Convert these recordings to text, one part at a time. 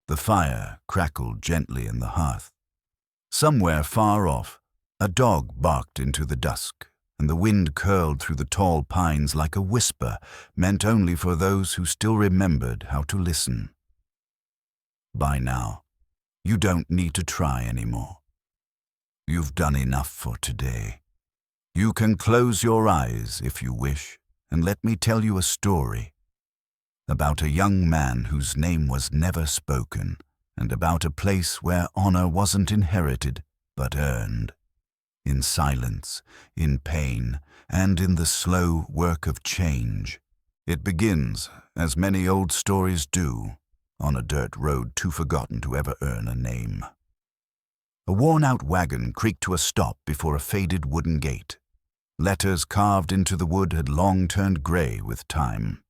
The fire crackled gently in the hearth. Somewhere far off, a dog barked into the dusk, and the wind curled through the tall pines like a whisper meant only for those who still remembered how to listen. By now, you don't need to try anymore. You've done enough for today. You can close your eyes if you wish, and let me tell you a story about a young man whose name was never spoken, and about a place where honor wasn't inherited, but earned. In silence, in pain, and in the slow work of change. It begins, as many old stories do, on a dirt road too forgotten to ever earn a name. A worn-out wagon creaked to a stop before a faded wooden gate. Letters carved into the wood had long turned gray with time.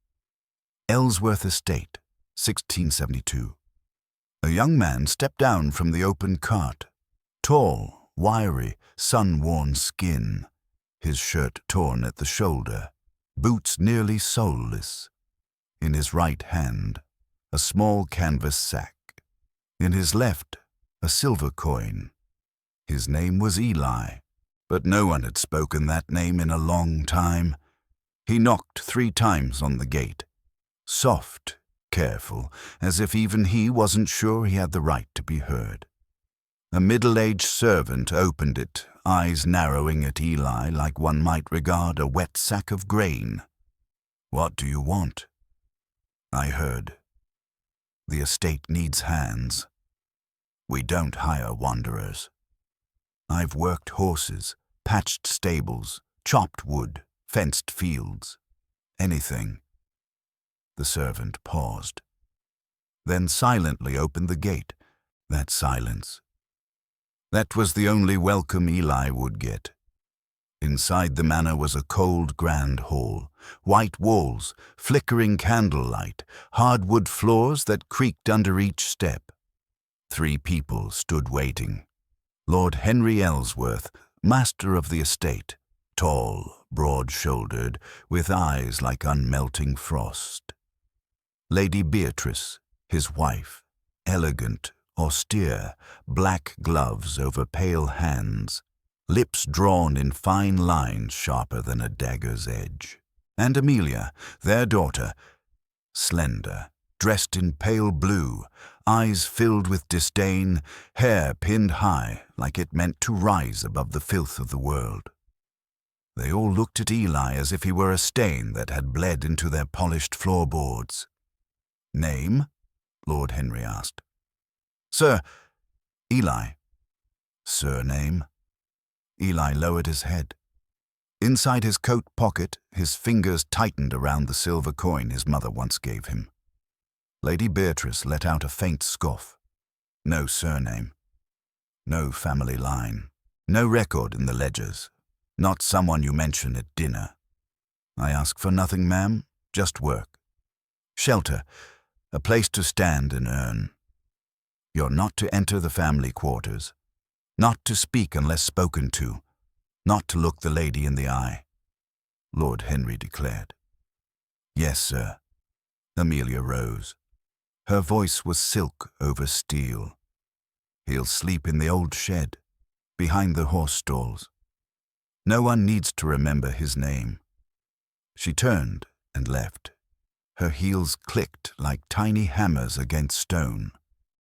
Ellsworth Estate, 1672. A young man stepped down from the open cart. Tall, wiry, sun-worn skin, his shirt torn at the shoulder, boots nearly soleless. In his right hand, a small canvas sack. In his left, a silver coin. His name was Eli, but no one had spoken that name in a long time. He knocked 3 times on the gate. Soft, careful, as if even he wasn't sure he had the right to be heard. A middle-aged servant opened it, eyes narrowing at Eli like one might regard a wet sack of grain. "What do you want?" I heard. "The estate needs hands. We don't hire wanderers. I've worked horses, patched stables, chopped wood, fenced fields. Anything." The servant paused, then silently opened the gate. That silence. That was the only welcome Eli would get. Inside the manor was a cold, grand hall, white walls, flickering candlelight, hardwood floors that creaked under each step. 3 people stood waiting. Lord Henry Ellsworth, master of the estate, tall, broad-shouldered, with eyes like unmelting frost. Lady Beatrice, his wife, elegant, austere, black gloves over pale hands, lips drawn in fine lines sharper than a dagger's edge. And Amelia, their daughter, slender, dressed in pale blue, eyes filled with disdain, hair pinned high like it meant to rise above the filth of the world. They all looked at Eli as if he were a stain that had bled into their polished floorboards. "Name?" Lord Henry asked. "Sir, Eli." "Surname?" Eli lowered his head. Inside his coat pocket, his fingers tightened around the silver coin his mother once gave him. Lady Beatrice let out a faint scoff. "No surname. No family line. No record in the ledgers. Not someone you mention at dinner. I ask for nothing, ma'am, just work. Shelter, a place to stand and earn. You're not to enter the family quarters. Not to speak unless spoken to. Not to look the lady in the eye," Lord Henry declared. "Yes, sir." Amelia rose. Her voice was silk over steel. "He'll sleep in the old shed, behind the horse stalls. No one needs to remember his name." She turned and left. Her heels clicked like tiny hammers against stone.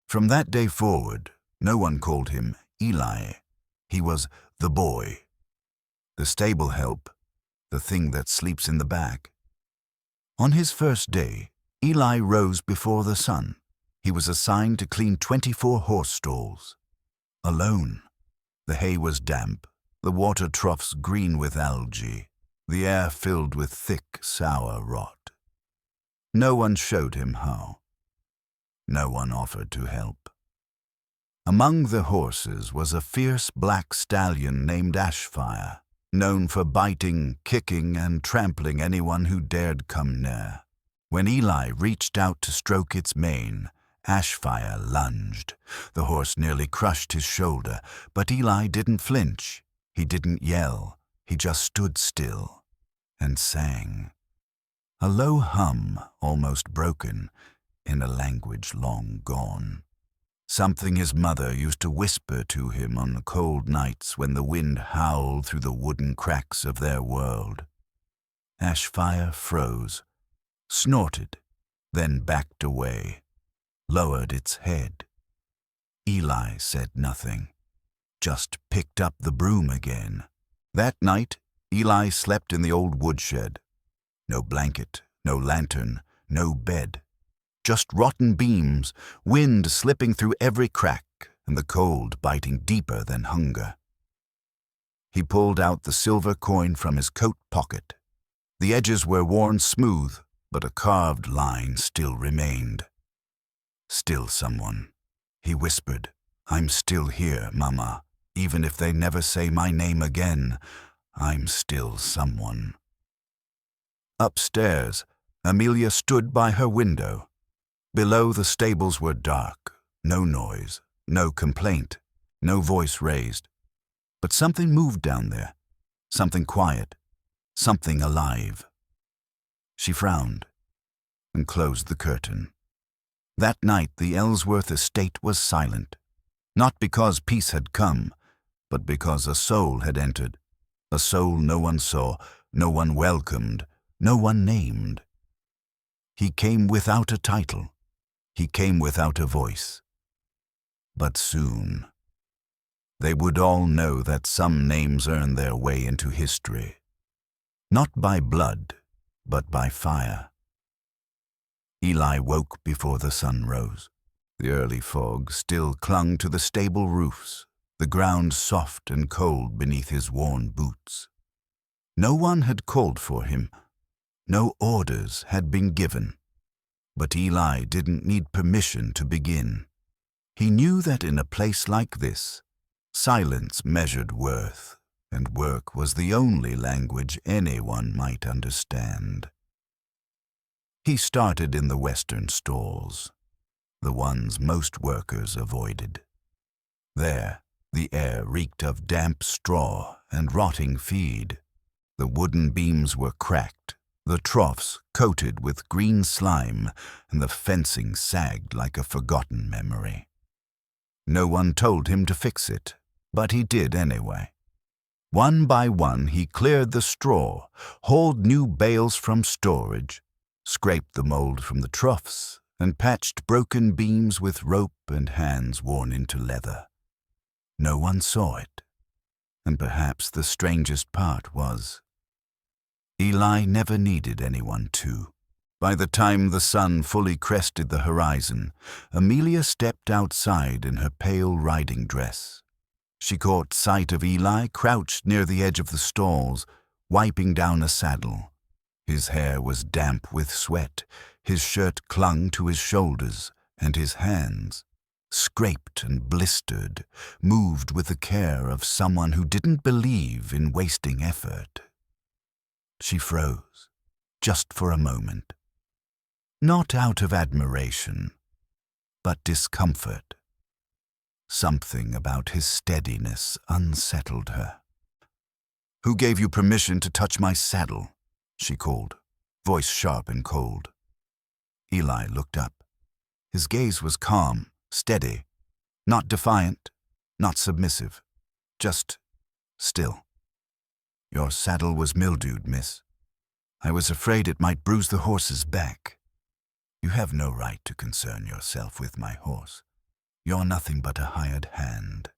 From that day forward, no one called him Eli. He was the boy. The stable help, the thing that sleeps in the back. On his first day, Eli rose before the sun. He was assigned to clean 24 horse stalls. Alone. The hay was damp, the water troughs green with algae, the air filled with thick, sour rot. No one showed him how. No one offered to help. Among the horses was a fierce black stallion named Ashfire, known for biting, kicking, and trampling anyone who dared come near. When Eli reached out to stroke its mane, Ashfire lunged. The horse nearly crushed his shoulder, but Eli didn't flinch. He didn't yell. He just stood still and sang. A low hum, almost broken, in a language long gone. something his mother used to whisper to him on the cold nights when the wind howled through the wooden cracks of their world. Ashfire froze, snorted, then backed away, lowered its head. Eli said nothing, just picked up the broom again. That night, Eli slept in the old woodshed. No blanket, no lantern, no bed. Just rotten beams, wind slipping through every crack, and the cold biting deeper than hunger. He pulled out the silver coin from his coat pocket. The edges were worn smooth, but a carved line still remained. "Still someone," he whispered. "I'm still here, Mama. Even if they never say my name again, I'm still someone." Upstairs, Amelia stood by her window. Below, the stables were dark. No noise, no complaint, no voice raised. But something moved down there. Something quiet, something alive. She frowned and closed the curtain. That night, the Ellsworth estate was silent. Not because peace had come, but because a soul had entered. A soul no one saw, no one welcomed, no one named. He came without a title. He came without a voice. But soon, they would all know that some names earn their way into history. Not by blood, but by fire. Eli woke before the sun rose. The early fog still clung to the stable roofs, the ground soft and cold beneath his worn boots. No one had called for him. No orders had been given. But Eli didn't need permission to begin. He knew that in a place like this, silence measured worth, and work was the only language anyone might understand. He started in the western stalls, the ones most workers avoided. There, the air reeked of damp straw and rotting feed. The wooden beams were cracked, the troughs coated with green slime, and the fencing sagged like a forgotten memory. No one told him to fix it, but he did anyway. One by one he cleared the straw, hauled new bales from storage, scraped the mold from the troughs, and patched broken beams with rope and hands worn into leather. No one saw it, and perhaps the strangest part was, Eli never needed anyone to. By the time the sun fully crested the horizon, Amelia stepped outside in her pale riding dress. She caught sight of Eli crouched near the edge of the stalls, wiping down a saddle. His hair was damp with sweat, his shirt clung to his shoulders, and his hands, scraped and blistered, moved with the care of someone who didn't believe in wasting effort. She froze, just for a moment. Not out of admiration, but discomfort. Something about his steadiness unsettled her. "Who gave you permission to touch my saddle?" she called, voice sharp and cold. Eli looked up. His gaze was calm, steady, not defiant, not submissive, just still. "Your saddle was mildewed, miss. I was afraid it might bruise the horse's back. You have no right to concern yourself with my horse. You're nothing but a hired hand.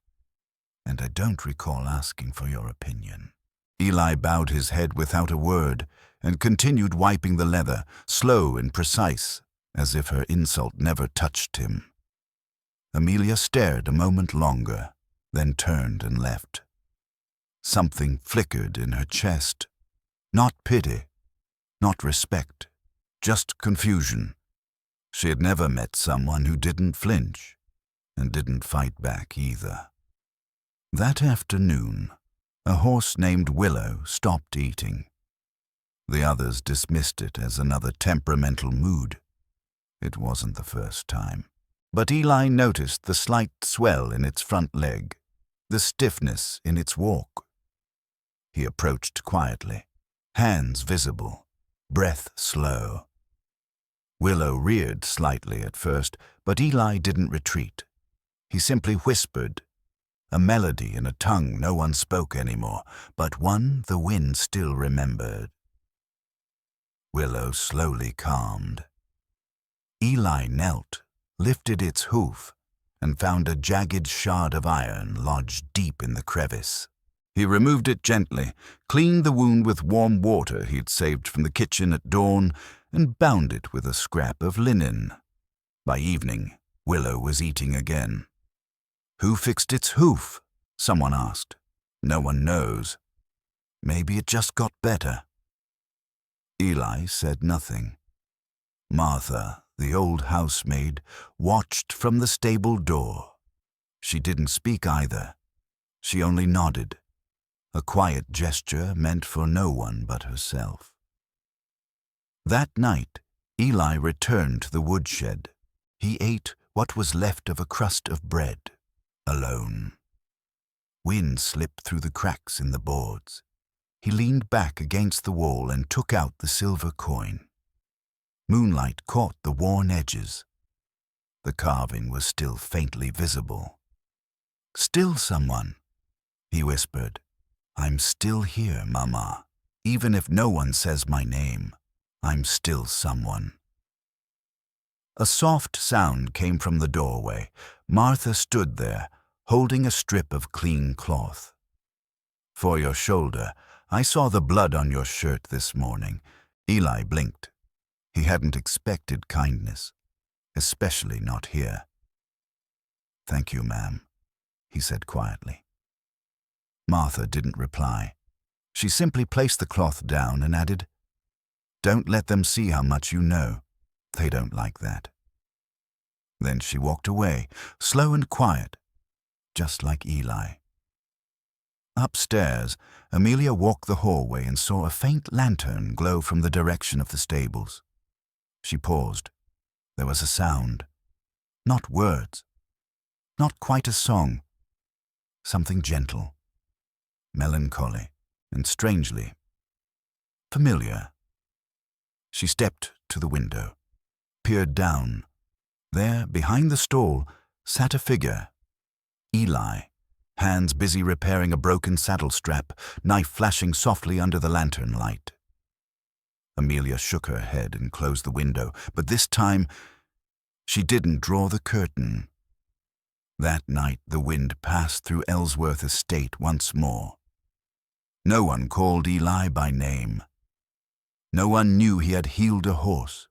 And I don't recall asking for your opinion." Eli bowed his head without a word and continued wiping the leather, slow and precise, as if her insult never touched him. Amelia stared a moment longer, then turned and left. Something flickered in her chest. Not pity, not respect, just confusion. She had never met someone who didn't flinch, and didn't fight back either. That afternoon, a horse named Willow stopped eating. The others dismissed it as another temperamental mood. It wasn't the first time. But Eli noticed the slight swell in its front leg, the stiffness in its walk. He approached quietly, hands visible, breath slow. Willow reared slightly at first, but Eli didn't retreat. He simply whispered, a melody in a tongue no one spoke anymore, but one the wind still remembered. Willow slowly calmed. Eli knelt, lifted its hoof, and found a jagged shard of iron lodged deep in the crevice. He removed it gently, cleaned the wound with warm water he'd saved from the kitchen at dawn, and bound it with a scrap of linen. By evening, Willow was eating again. "Who fixed its hoof?" someone asked. "No one knows. Maybe it just got better." Eli said nothing. Martha, the old housemaid, watched from the stable door. She didn't speak either. She only nodded, a quiet gesture meant for no one but herself. That night, Eli returned to the woodshed. He ate what was left of a crust of bread, alone. Wind slipped through the cracks in the boards. He leaned back against the wall and took out the silver coin. Moonlight caught the worn edges. The carving was still faintly visible. "Still someone," he whispered. "I'm still here, Mama. Even if no one says my name, I'm still someone." A soft sound came from the doorway. Martha stood there, holding a strip of clean cloth. "For your shoulder. I saw the blood on your shirt this morning." Eli blinked. He hadn't expected kindness, especially not here. "Thank you, ma'am," he said quietly. Martha didn't reply. She simply placed the cloth down and added, "Don't let them see how much you know. They don't like that." Then she walked away, slow and quiet, just like Eli. Upstairs, Amelia walked the hallway and saw a faint lantern glow from the direction of the stables. She paused. There was a sound. Not words. Not quite a song. Something gentle, melancholy, and strangely familiar. She stepped to the window, peered down. There, behind the stall, sat a figure. Eli, hands busy repairing a broken saddle strap, knife flashing softly under the lantern light. Amelia shook her head and closed the window, but this time she didn't draw the curtain. That night the wind passed through Ellsworth Estate once more. No one called Eli by name. No one knew he had healed a horse.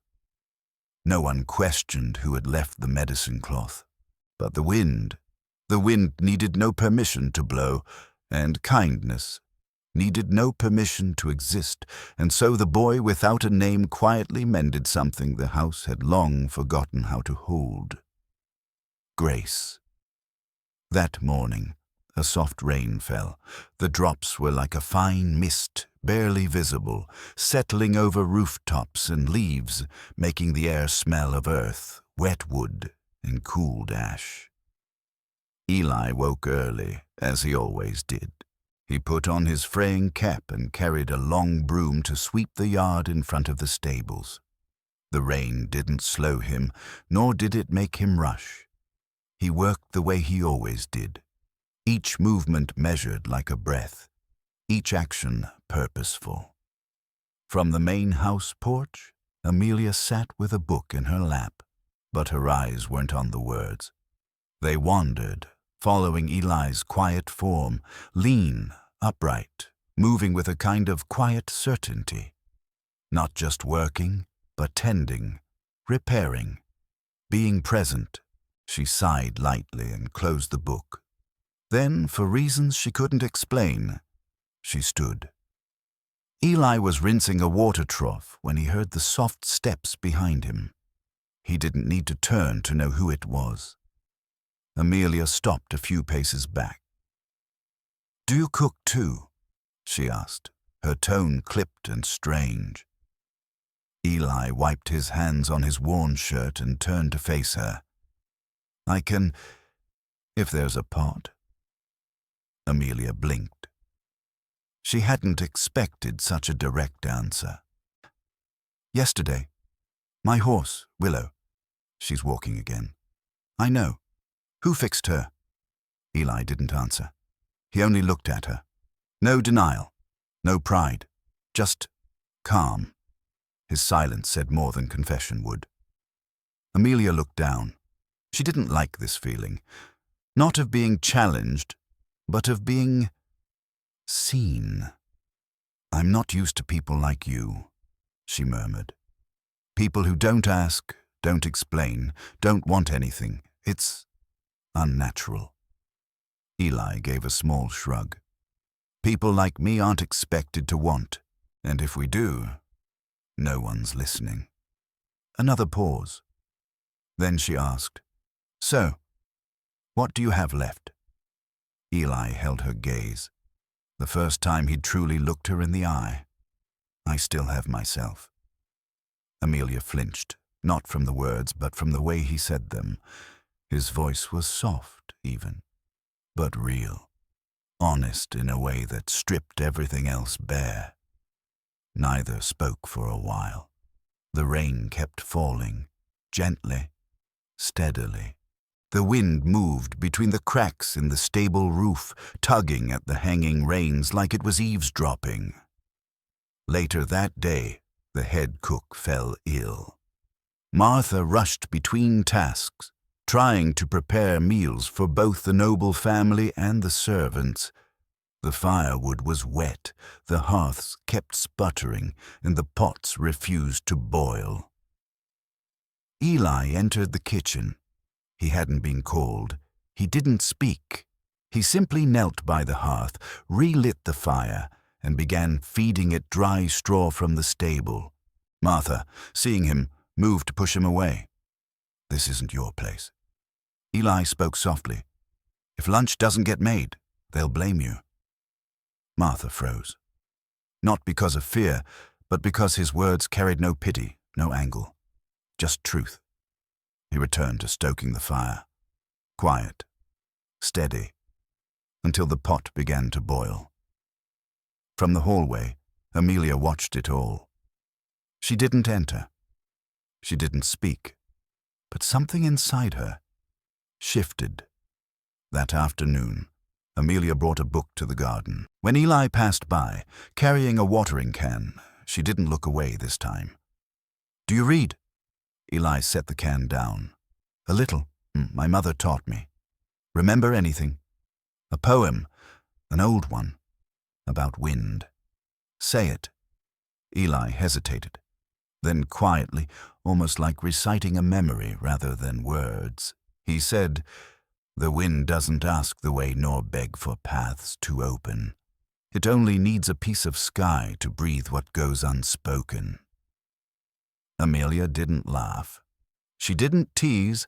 No one questioned who had left the medicine cloth. But the wind needed no permission to blow, and kindness needed no permission to exist, and so the boy without a name quietly mended something the house had long forgotten how to hold. Grace. That morning, a soft rain fell. The drops were like a fine mist, barely visible, settling over rooftops and leaves, making the air smell of earth, wet wood, and cooled ash. Eli woke early, as he always did. He put on his fraying cap and carried a long broom to sweep the yard in front of the stables. The rain didn't slow him, nor did it make him rush. He worked the way he always did, each movement measured like a breath, each action purposeful. From the main house porch, Amelia sat with a book in her lap, but her eyes weren't on the words. They wandered, following Eli's quiet form, lean, upright, moving with a kind of quiet certainty. Not just working, but tending, repairing, being present. She sighed lightly and closed the book. Then, for reasons she couldn't explain, she stood. Eli was rinsing a water trough when he heard the soft steps behind him. He didn't need to turn to know who it was. Amelia stopped a few paces back. "Do you cook too?" she asked, her tone clipped and strange. Eli wiped his hands on his worn shirt and turned to face her. "I can, if there's a pot." Amelia blinked. She hadn't expected such a direct answer. "Yesterday. My horse, Willow. She's walking again. I know. Who fixed her? Eli didn't answer. He only looked at her. No denial, no pride, just calm. His silence said more than confession would. Amelia looked down. She didn't like this feeling, not of being challenged, but of being seen. I'm not used to people like you, she murmured. People who don't ask, don't explain, don't want anything. It's unnatural. Eli gave a small shrug. People like me aren't expected to want, and if we do, no one's listening. Another pause. Then she asked, So, what do you have left? Eli held her gaze. The first time he'd truly looked her in the eye. I still have myself. Amelia flinched, not from the words, but from the way he said them. His voice was soft, even, but real, honest in a way that stripped everything else bare. Neither spoke for a while. The rain kept falling, gently, steadily. The wind moved between the cracks in the stable roof, tugging at the hanging reins like it was eavesdropping. Later that day, the head cook fell ill. Martha rushed between tasks, trying to prepare meals for both the noble family and the servants. The firewood was wet, the hearths kept sputtering, and the pots refused to boil. Eli entered the kitchen. He hadn't been called. He didn't speak. He simply knelt by the hearth, relit the fire, and began feeding it dry straw from the stable. Martha, seeing him, moved to push him away. This isn't your place. Eli spoke softly. If lunch doesn't get made, they'll blame you. Martha froze. Not because of fear, but because his words carried no pity, no angle, just truth. He returned to stoking the fire, quiet, steady, until the pot began to boil. From the hallway, Amelia watched it all. She didn't enter. She didn't speak, but something inside her shifted. That afternoon, Amelia brought a book to the garden. When Eli passed by, carrying a watering can, she didn't look away this time. Do you read? Eli set the can down. A little. My mother taught me. Remember anything? A poem, an old one, about wind. Say it. Eli hesitated. Then quietly, almost like reciting a memory rather than words, he said, The wind doesn't ask the way nor beg for paths to open. It only needs a piece of sky to breathe what goes unspoken. Amelia didn't laugh. She didn't tease.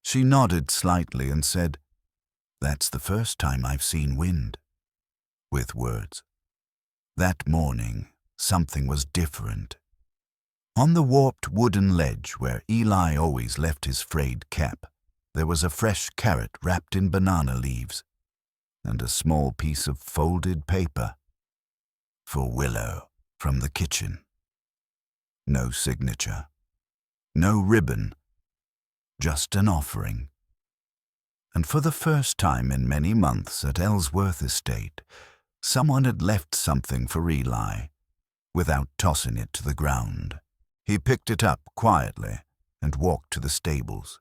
She nodded slightly and said, That's the first time I've seen wind. With words. That morning, something was different. On the warped wooden ledge where Eli always left his frayed cap, there was a fresh carrot wrapped in banana leaves, and a small piece of folded paper. For Willow, from the kitchen. No signature. No ribbon. Just an offering. And for the first time in many months at Ellsworth Estate, someone had left something for Eli, without tossing it to the ground. He picked it up quietly and walked to the stables.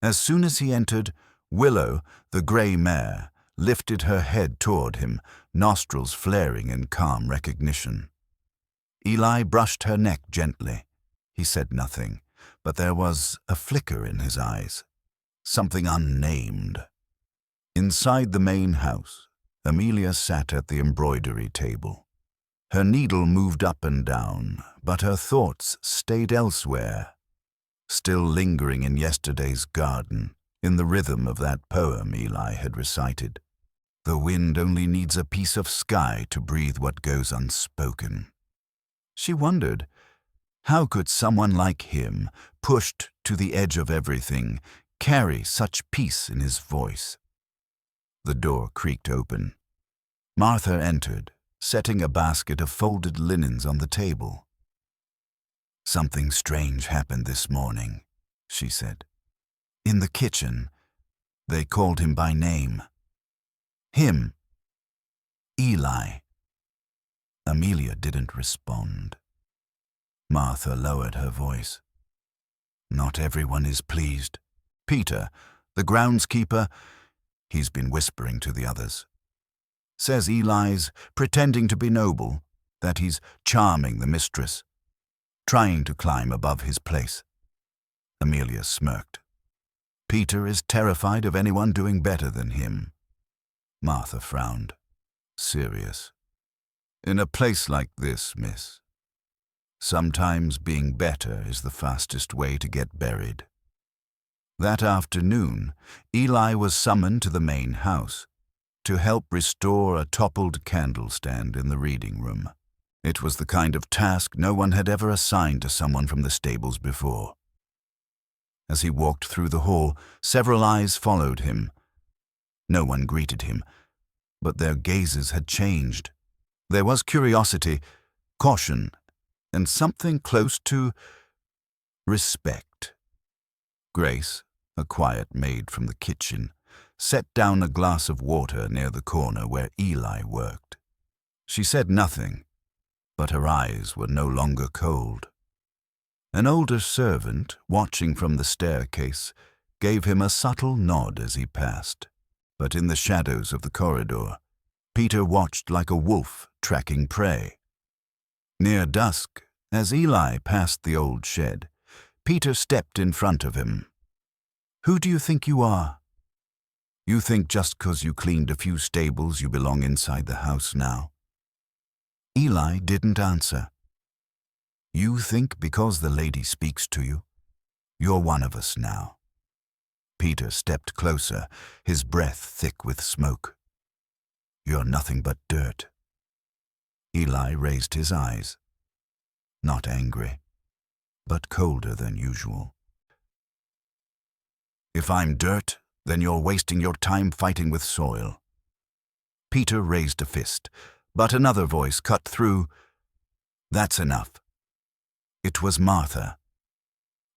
As soon as he entered, Willow, the grey mare, lifted her head toward him, nostrils flaring in calm recognition. Eli brushed her neck gently. He said nothing, but there was a flicker in his eyes, something unnamed. Inside the main house, Amelia sat at the embroidery table. Her needle moved up and down, but her thoughts stayed elsewhere, still lingering in yesterday's garden, in the rhythm of that poem Eli had recited. The wind only needs a piece of sky to breathe what goes unspoken. She wondered, how could someone like him, pushed to the edge of everything, carry such peace in his voice? The door creaked open. Martha entered, setting a basket of folded linens on the table. Something strange happened this morning, she said. In the kitchen, They called him by name. Him. Eli. Amelia didn't respond. Martha lowered her voice. Not everyone is pleased. Peter, the groundskeeper, he's been whispering to the others. Says Eli's pretending to be noble, that he's charming the mistress, trying to climb above his place. Amelia smirked. Peter is terrified of anyone doing better than him. Martha frowned, serious. In a place like this, miss, sometimes being better is the fastest way to get buried. That afternoon, Eli was summoned to the main house to help restore a toppled candle stand in the reading room. It was the kind of task no one had ever assigned to someone from the stables before. As he walked through the hall, several eyes followed him. No one greeted him, but their gazes had changed. There was curiosity, caution, and something close to respect. Grace, a quiet maid from the kitchen, set down a glass of water near the corner where Eli worked. She said nothing, but her eyes were no longer cold. An older servant, watching from the staircase, gave him a subtle nod as he passed, but in the shadows of the corridor, Peter watched like a wolf tracking prey. Near dusk, as Eli passed the old shed, Peter stepped in front of him. "Who do you think you are? You think just 'cause you cleaned a few stables you belong inside the house now?" Eli didn't answer. "You think because the lady speaks to you, you're one of us now." Peter stepped closer, his breath thick with smoke. "You're nothing but dirt." Eli raised his eyes, not angry, but colder than usual. "If I'm dirt, then you're wasting your time fighting with soil." Peter raised a fist, but another voice cut through. "That's enough." It was Martha.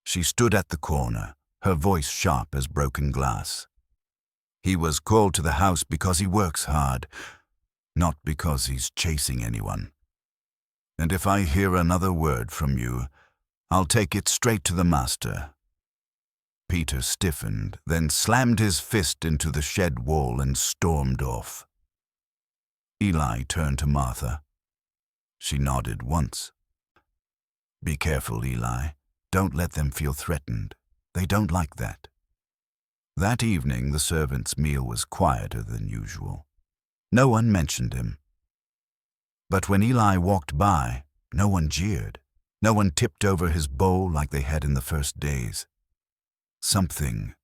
She stood at the corner, her voice sharp as broken glass. "He was called to the house because he works hard, not because he's chasing anyone. And if I hear another word from you, I'll take it straight to the master." Peter stiffened, then slammed his fist into the shed wall and stormed off. Eli turned to Martha. She nodded once. "Be careful, Eli. Don't let them feel threatened. They don't like that." That evening, the servants' meal was quieter than usual. No one mentioned him. But when Eli walked by, no one jeered. No one tipped over his bowl like they had in the first days. Something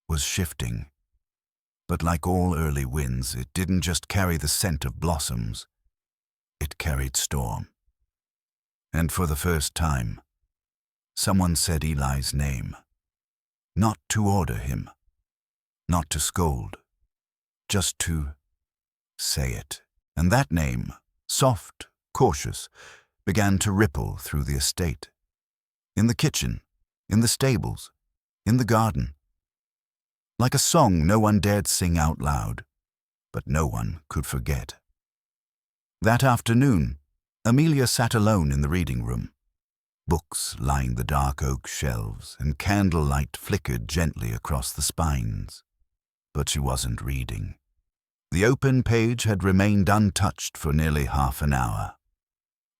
was shifting. But like all early winds, it didn't just carry the scent of blossoms. It carried storm. And for the first time, someone said Eli's name. Not to order him, not to scold, just to say it. And that name, soft, cautious, began to ripple through the estate. In the kitchen, in the stables, in the garden. Like a song no one dared sing out loud, but no one could forget. That afternoon, Amelia sat alone in the reading room. Books lined the dark oak shelves, and candlelight flickered gently across the spines. But she wasn't reading. The open page had remained untouched for nearly half an hour.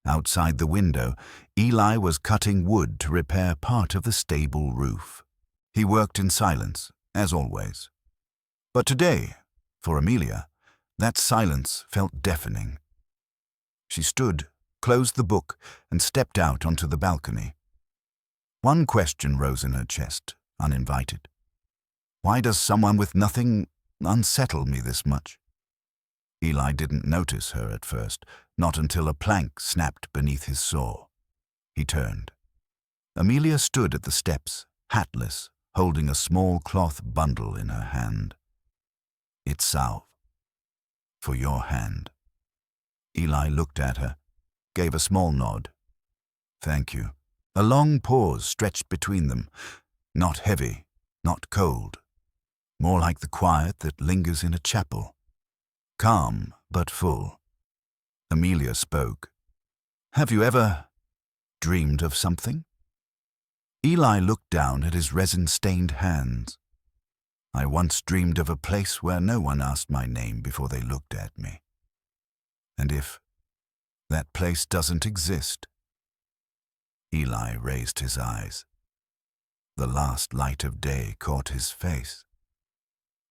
Outside the window, Eli was cutting wood to repair part of the stable roof. He worked in silence, as always. But today, for Amelia, that silence felt deafening. She stood, closed the book, and stepped out onto the balcony. One question rose in her chest, uninvited. Why does someone with nothing unsettle me this much? Eli didn't notice her at first, not until a plank snapped beneath his saw. He turned. Amelia stood at the steps, hatless, holding a small cloth bundle in her hand. "It's salve. For your hand." Eli looked at her, gave a small nod. "Thank you." A long pause stretched between them, not heavy, not cold, more like the quiet that lingers in a chapel. Calm, but full. Amelia spoke. "Have you ever dreamed of something?" Eli looked down at his resin-stained hands. "I once dreamed of a place where no one asked my name before they looked at me. And if that place doesn't exist?" Eli raised his eyes. The last light of day caught his face.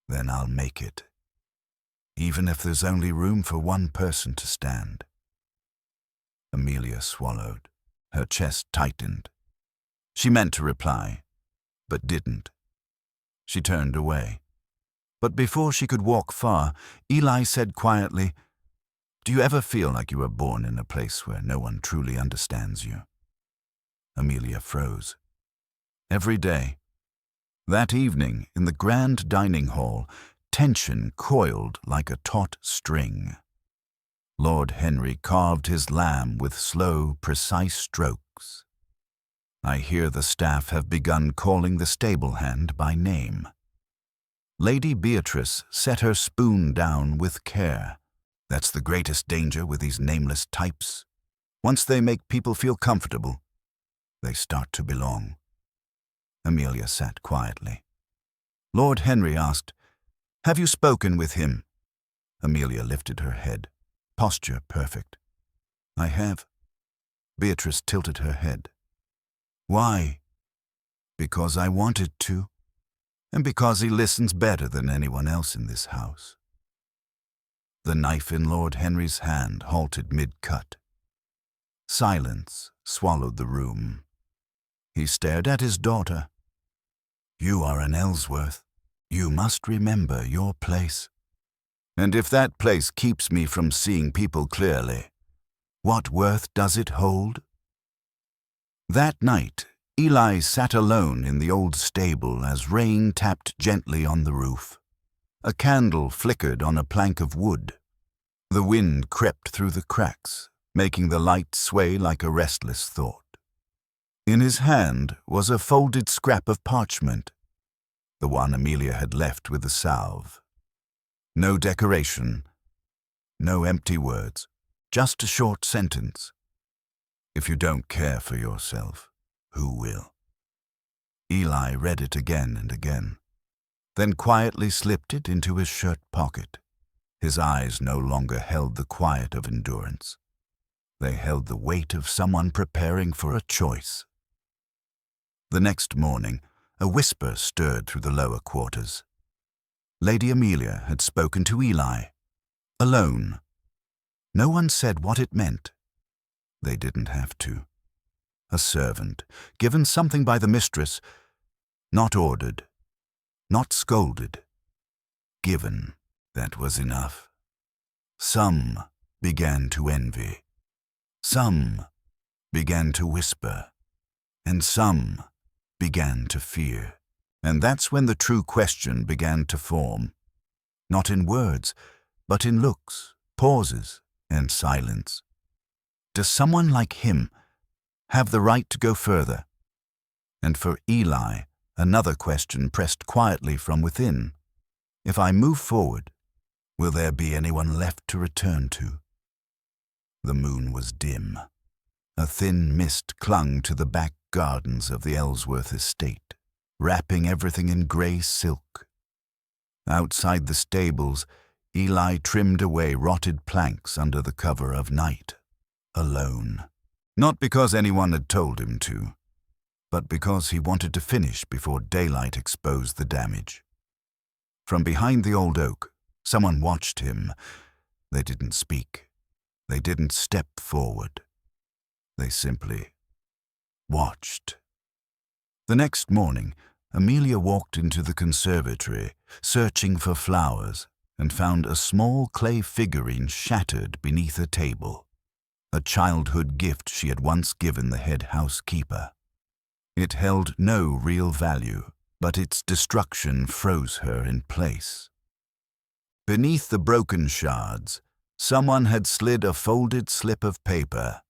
"Then I'll make it, even if there's only room for one person to stand." Amelia swallowed. Her chest tightened. She meant to reply, but didn't. She turned away. But before she could walk far, Eli said quietly, "Do you ever feel like you were born in a place where no one truly understands you?" Amelia froze. Every day. That evening, in the grand dining hall, tension coiled like a taut string. Lord Henry carved his lamb with slow, precise strokes. I hear the staff have begun calling the stable hand by name. Lady Beatrice set her spoon down with care. That's the greatest danger with these nameless types. Once they make people feel comfortable, they start to belong. Amelia sat quietly. Lord Henry asked, "Have you spoken with him?" Amelia lifted her head, posture perfect. "I have." Beatrice tilted her head. "Why?" "Because I wanted to, and because he listens better than anyone else in this house." The knife in Lord Henry's hand halted mid-cut. Silence swallowed the room. He stared at his daughter. "You are an Ellsworth. You must remember your place. And if that place keeps me from seeing people clearly, what worth does it hold?" That night, Eli sat alone in the old stable as rain tapped gently on the roof. A candle flickered on a plank of wood. The wind crept through the cracks, making the light sway like a restless thought. In his hand was a folded scrap of parchment, the one Amelia had left with the salve. No decoration, no empty words, just a short sentence. "If you don't care for yourself, who will?" Eli read it again and again, then quietly slipped it into his shirt pocket. His eyes no longer held the quiet of endurance. They held the weight of someone preparing for a choice. The next morning, a whisper stirred through the lower quarters. Lady Amelia had spoken to Eli, alone. No one said what it meant. They didn't have to. A servant, given something by the mistress, not ordered, not scolded. Given, that was enough. Some began to envy. Some began to whisper. And some began to fear. And that's when the true question began to form. Not in words, but in looks, pauses, and silence. Does someone like him have the right to go further? And for Eli, another question pressed quietly from within. If I move forward, will there be anyone left to return to? The moon was dim. A thin mist clung to the back gardens of the Ellsworth estate, wrapping everything in grey silk. Outside the stables, Eli trimmed away rotted planks under the cover of night, alone. Not because anyone had told him to, but because he wanted to finish before daylight exposed the damage. From behind the old oak, someone watched him. They didn't speak. They didn't step forward. They simply watched. The next morning, Amelia walked into the conservatory, searching for flowers, and found a small clay figurine shattered beneath a table, a childhood gift she had once given the head housekeeper. It held no real value, but its destruction froze her in place. Beneath the broken shards, someone had slid a folded slip of paper.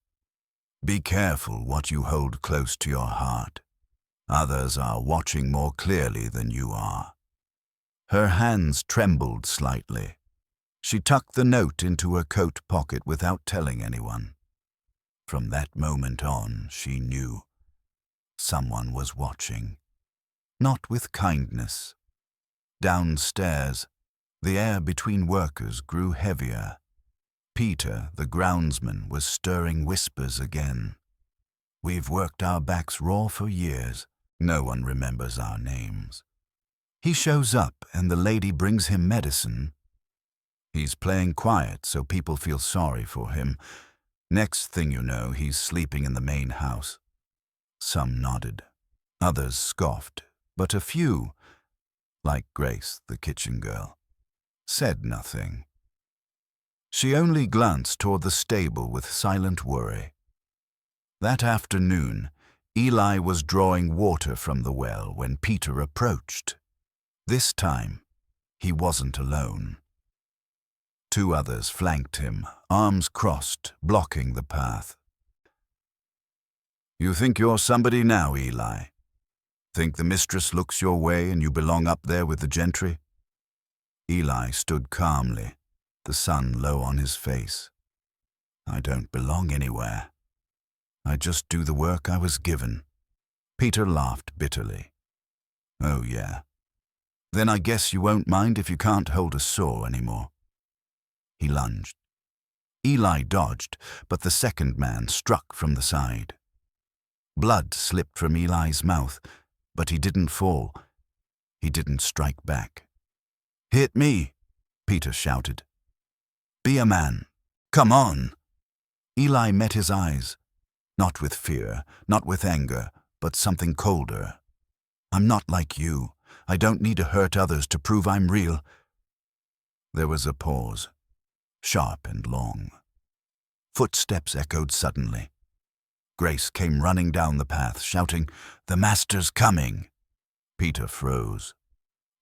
"Be careful what you hold close to your heart. Others are watching more clearly than you are." Her hands trembled slightly. She tucked the note into her coat pocket without telling anyone. From that moment on, she knew someone was watching. Not with kindness. Downstairs, the air between workers grew heavier. Peter, the groundsman, was stirring whispers again. We've worked our backs raw for years. No one remembers our names. He shows up and the lady brings him medicine. He's playing quiet so people feel sorry for him. Next thing you know, he's sleeping in the main house. Some nodded. Others scoffed. But a few, like Grace, the kitchen girl, said nothing. She only glanced toward the stable with silent worry. That afternoon, Eli was drawing water from the well when Peter approached. This time, he wasn't alone. 2 others flanked him, arms crossed, blocking the path. You think you're somebody now, Eli? Think the mistress looks your way and you belong up there with the gentry? Eli stood calmly, the sun low on his face. I don't belong anywhere. I just do the work I was given. Peter laughed bitterly. Oh, yeah. Then I guess you won't mind if you can't hold a saw anymore. He lunged. Eli dodged, but the second man struck from the side. Blood slipped from Eli's mouth, but he didn't fall. He didn't strike back. Hit me, Peter shouted. Be a man. Come on. Eli met his eyes. Not with fear, not with anger, but something colder. I'm not like you. I don't need to hurt others to prove I'm real. There was a pause, sharp and long. Footsteps echoed suddenly. Grace came running down the path, shouting, "The master's coming!" Peter froze.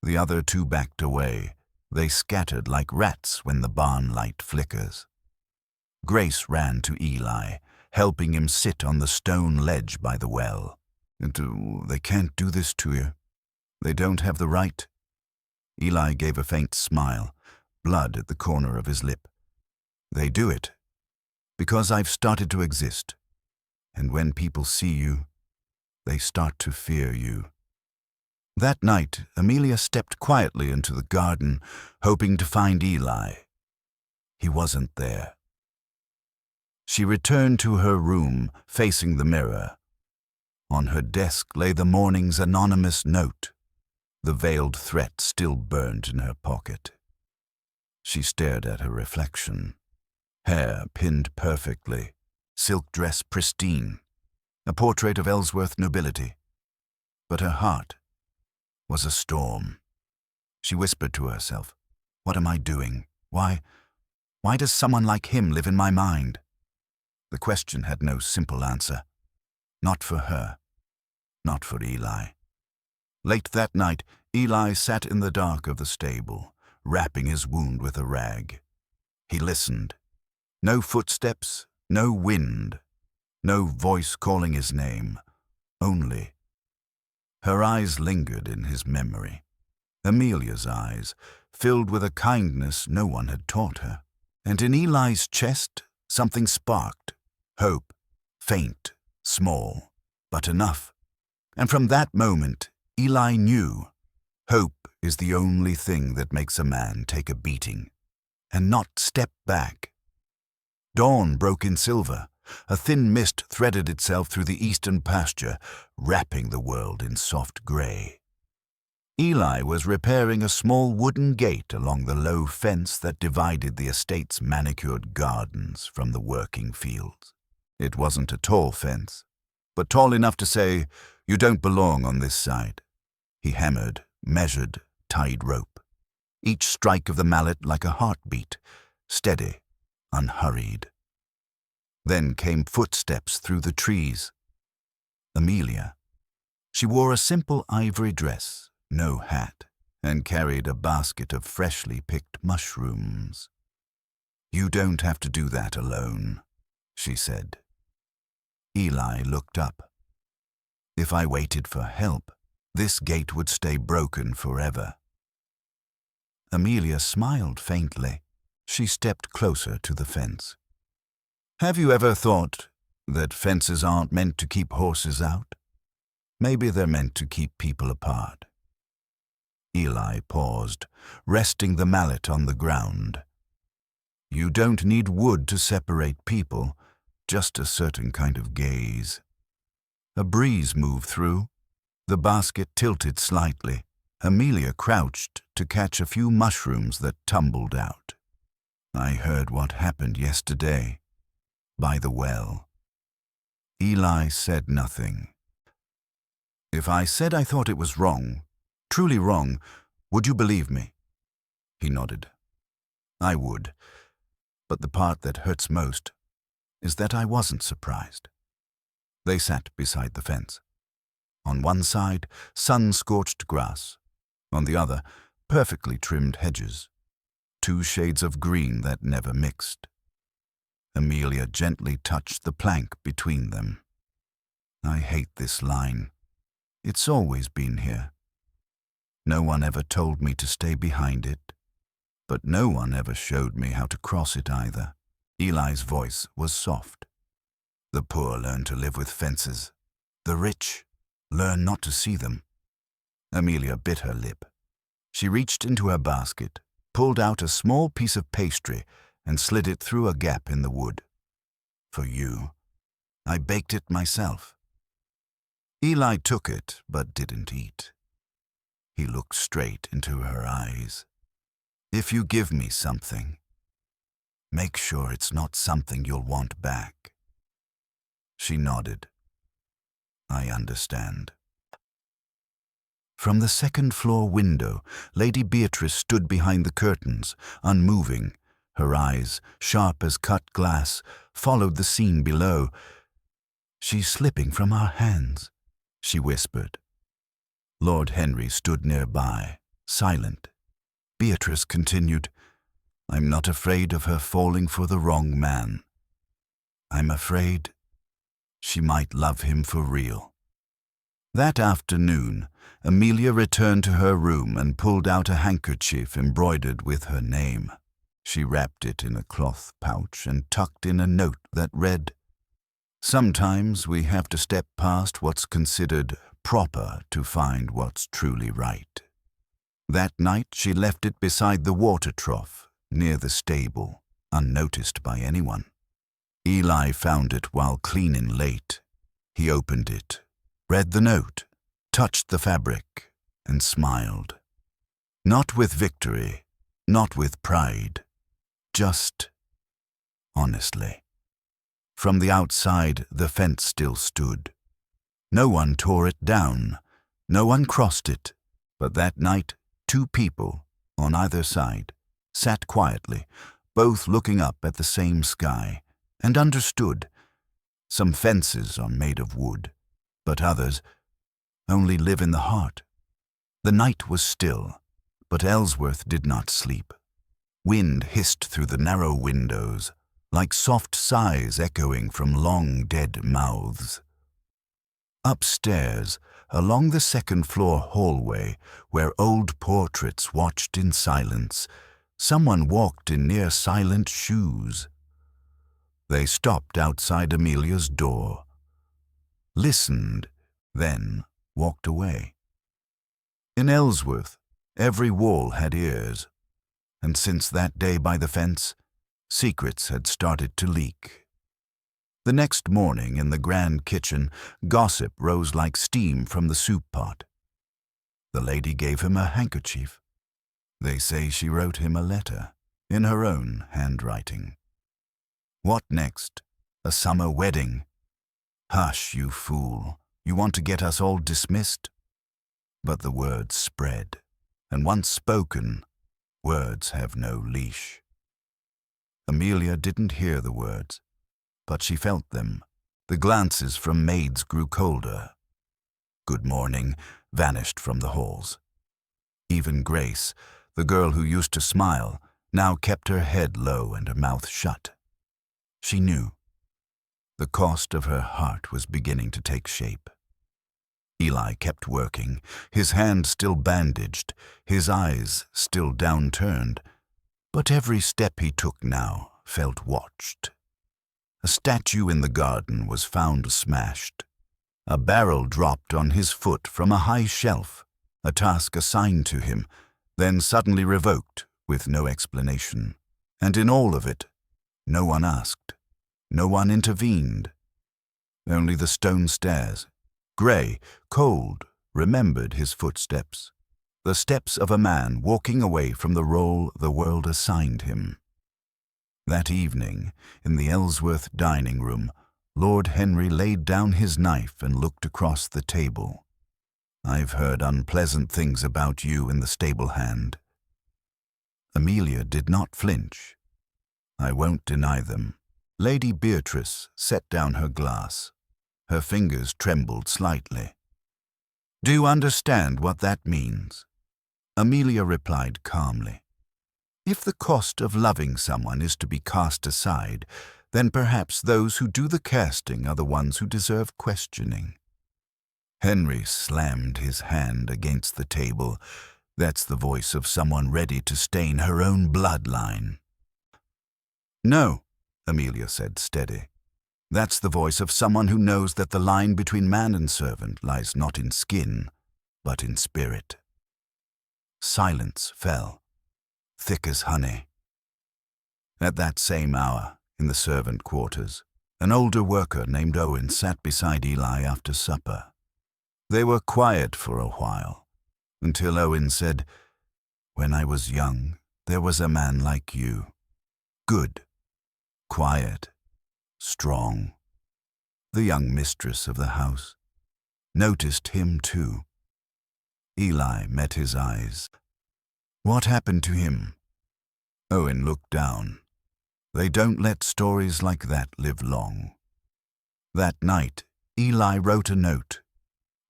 The other 2 backed away. They scattered like rats when the barn light flickers. Grace ran to Eli, helping him sit on the stone ledge by the well. They can't do this to you. They don't have the right. Eli gave a faint smile, blood at the corner of his lip. They do it because I've started to exist. And when people see you, they start to fear you. That night, Amelia stepped quietly into the garden, hoping to find Eli. He wasn't there. She returned to her room, facing the mirror. On her desk lay the morning's anonymous note. The veiled threat still burned in her pocket. She stared at her reflection. Hair pinned perfectly, silk dress pristine, a portrait of Ellsworth nobility. But her heart was a storm. She whispered to herself, "What am I doing? Why does someone like him live in my mind?" The question had no simple answer. Not for her. Not for Eli. Late that night, Eli sat in the dark of the stable, wrapping his wound with a rag. He listened. No footsteps, no wind, no voice calling his name, only. Her eyes lingered in his memory. Amelia's eyes, filled with a kindness no one had taught her. And in Eli's chest, something sparked. Hope, faint, small, but enough. And from that moment, Eli knew hope is the only thing that makes a man take a beating and not step back. Dawn broke in silver. A thin mist threaded itself through the eastern pasture, wrapping the world in soft gray. Eli was repairing a small wooden gate along the low fence that divided the estate's manicured gardens from the working fields. It wasn't a tall fence, but tall enough to say, "You don't belong on this side." He hammered, measured, tied rope. Each strike of the mallet like a heartbeat, steady, unhurried. Then came footsteps through the trees. Amelia. She wore a simple ivory dress, no hat, and carried a basket of freshly picked mushrooms. "You don't have to do that alone," she said. Eli looked up. If I waited for help, this gate would stay broken forever. Amelia smiled faintly. She stepped closer to the fence. Have you ever thought that fences aren't meant to keep horses out? Maybe they're meant to keep people apart. Eli paused, resting the mallet on the ground. You don't need wood to separate people, just a certain kind of gaze. A breeze moved through. The basket tilted slightly. Amelia crouched to catch a few mushrooms that tumbled out. I heard what happened yesterday, by the well. Eli said nothing. If I said I thought it was wrong, truly wrong, would you believe me? He nodded. I would, but the part that hurts most is that I wasn't surprised. They sat beside the fence. On one side, sun-scorched grass. On the other, perfectly trimmed hedges. 2 shades of green that never mixed. Amelia gently touched the plank between them. I hate this line. It's always been here. No one ever told me to stay behind it, but no one ever showed me how to cross it either. Eli's voice was soft. The poor learn to live with fences. The rich learn not to see them. Amelia bit her lip. She reached into her basket, pulled out a small piece of pastry, and slid it through a gap in the wood. For you. I baked it myself. Eli took it, but didn't eat. He looked straight into her eyes. If you give me something, make sure it's not something you'll want back. She nodded. I understand. From the second-floor window, Lady Beatrice stood behind the curtains, unmoving. Her eyes, sharp as cut glass, followed the scene below. She's slipping from our hands, she whispered. Lord Henry stood nearby, silent. Beatrice continued, I'm not afraid of her falling for the wrong man. I'm afraid she might love him for real. That afternoon, Amelia returned to her room and pulled out a handkerchief embroidered with her name. She wrapped it in a cloth pouch and tucked in a note that read, Sometimes we have to step past what's considered proper to find what's truly right. That night she left it beside the water trough, near the stable, unnoticed by anyone. Eli found it while cleaning late. He opened it, read the note, touched the fabric, and smiled. Not with victory, not with pride, just honestly. From the outside, the fence still stood. No one tore it down, no one crossed it, but that night 2 people, on either side, sat quietly, both looking up at the same sky, and understood. Some fences are made of wood, but others only live in the heart. The night was still, but Ellsworth did not sleep. Wind hissed through the narrow windows, like soft sighs echoing from long dead mouths. Upstairs, along the second-floor hallway, where old portraits watched in silence, someone walked in near silent shoes. They stopped outside Amelia's door, listened, then walked away. In Ellsworth, every wall had ears, and since that day by the fence, secrets had started to leak. The next morning in the grand kitchen, gossip rose like steam from the soup pot. The lady gave him a handkerchief. They say she wrote him a letter, in her own handwriting. What next? A summer wedding? Hush, you fool. You want to get us all dismissed? But the words spread, and once spoken, words have no leash. Amelia didn't hear the words, but she felt them. The glances from maids grew colder. Good morning vanished from the halls. Even Grace, the girl who used to smile, now kept her head low and her mouth shut. She knew. The cost of her heart was beginning to take shape. Eli kept working, his hand still bandaged, his eyes still downturned, but every step he took now felt watched. A statue in the garden was found smashed. A barrel dropped on his foot from a high shelf, a task assigned to him, then suddenly revoked with no explanation. And in all of it, no one asked, no one intervened. Only the stone stairs, grey, cold, remembered his footsteps, the steps of a man walking away from the role the world assigned him. That evening, in the Ellsworth dining room, Lord Henry laid down his knife and looked across the table. "I've heard unpleasant things about you in the stable hand." Amelia did not flinch. "I won't deny them." Lady Beatrice set down her glass. Her fingers trembled slightly. "Do you understand what that means?" Amelia replied calmly. "If the cost of loving someone is to be cast aside, then perhaps those who do the casting are the ones who deserve questioning." Henry slammed his hand against the table. "That's the voice of someone ready to stain her own bloodline." "No," Amelia said, steady. "That's the voice of someone who knows that the line between man and servant lies not in skin, but in spirit." Silence fell, thick as honey. At that same hour, in the servant quarters, an older worker named Owen sat beside Eli after supper. They were quiet for a while, until Owen said, "When I was young, there was a man like you. Good, quiet, strong." The young mistress of the house noticed him too. Eli met his eyes. "What happened to him?" Owen looked down. "They don't let stories like that live long." That night, Eli wrote a note.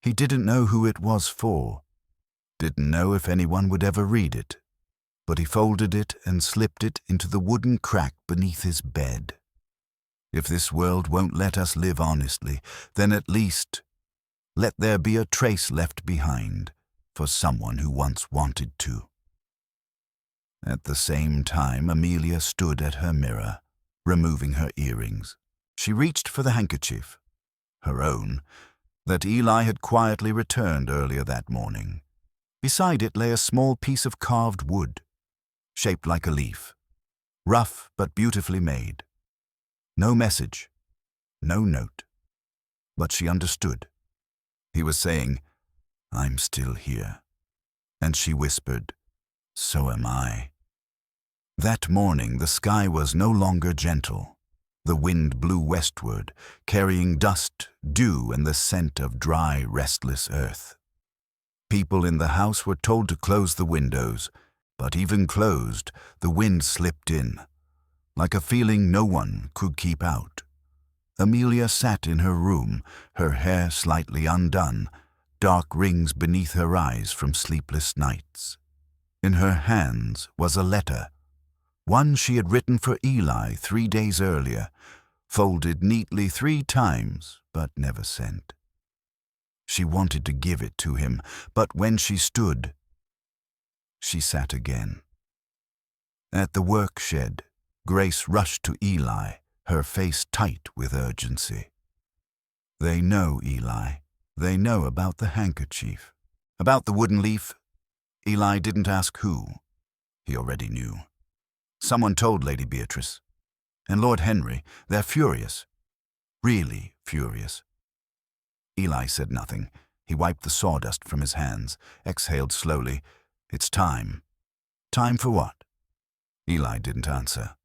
He didn't know who it was for, didn't know if anyone would ever read it, but he folded it and slipped it into the wooden crack beneath his bed. If this world won't let us live honestly, then at least let there be a trace left behind for someone who once wanted to. At the same time, Amelia stood at her mirror, removing her earrings. She reached for the handkerchief, her own, that Eli had quietly returned earlier that morning. Beside it lay a small piece of carved wood, shaped like a leaf, rough but beautifully made. No message, no note, but she understood. He was saying, "I'm still here," and she whispered, "So am I." That morning the sky was no longer gentle. The wind blew westward, carrying dust, dew, and the scent of dry, restless earth. People in the house were told to close the windows, but even closed, the wind slipped in, like a feeling no one could keep out. Amelia sat in her room, her hair slightly undone, dark rings beneath her eyes from sleepless nights. In her hands was a letter, one she had written for Eli 3 days earlier, folded neatly 3 times, but never sent. She wanted to give it to him, but when she stood, she sat again. At the work shed, Grace rushed to Eli, her face tight with urgency. "They know, Eli. They know about the handkerchief. About the wooden leaf." Eli didn't ask who. He already knew. "Someone told Lady Beatrice. And Lord Henry, they're furious. Really furious." Eli said nothing. He wiped the sawdust from his hands, exhaled slowly. "It's time." "Time for what?" Eli didn't answer.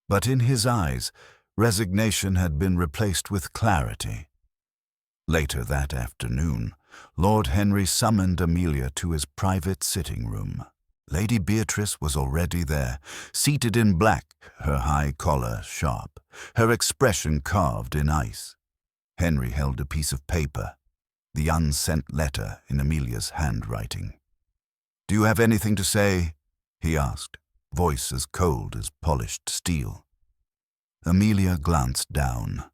But in his eyes, resignation had been replaced with clarity. Later that afternoon, Lord Henry summoned Amelia to his private sitting room. Lady Beatrice was already there, seated in black, her high collar sharp, her expression carved in ice. Henry held a piece of paper, the unsent letter in Amelia's handwriting. "Do you have anything to say?" he asked, voice as cold as polished steel. Amelia glanced down.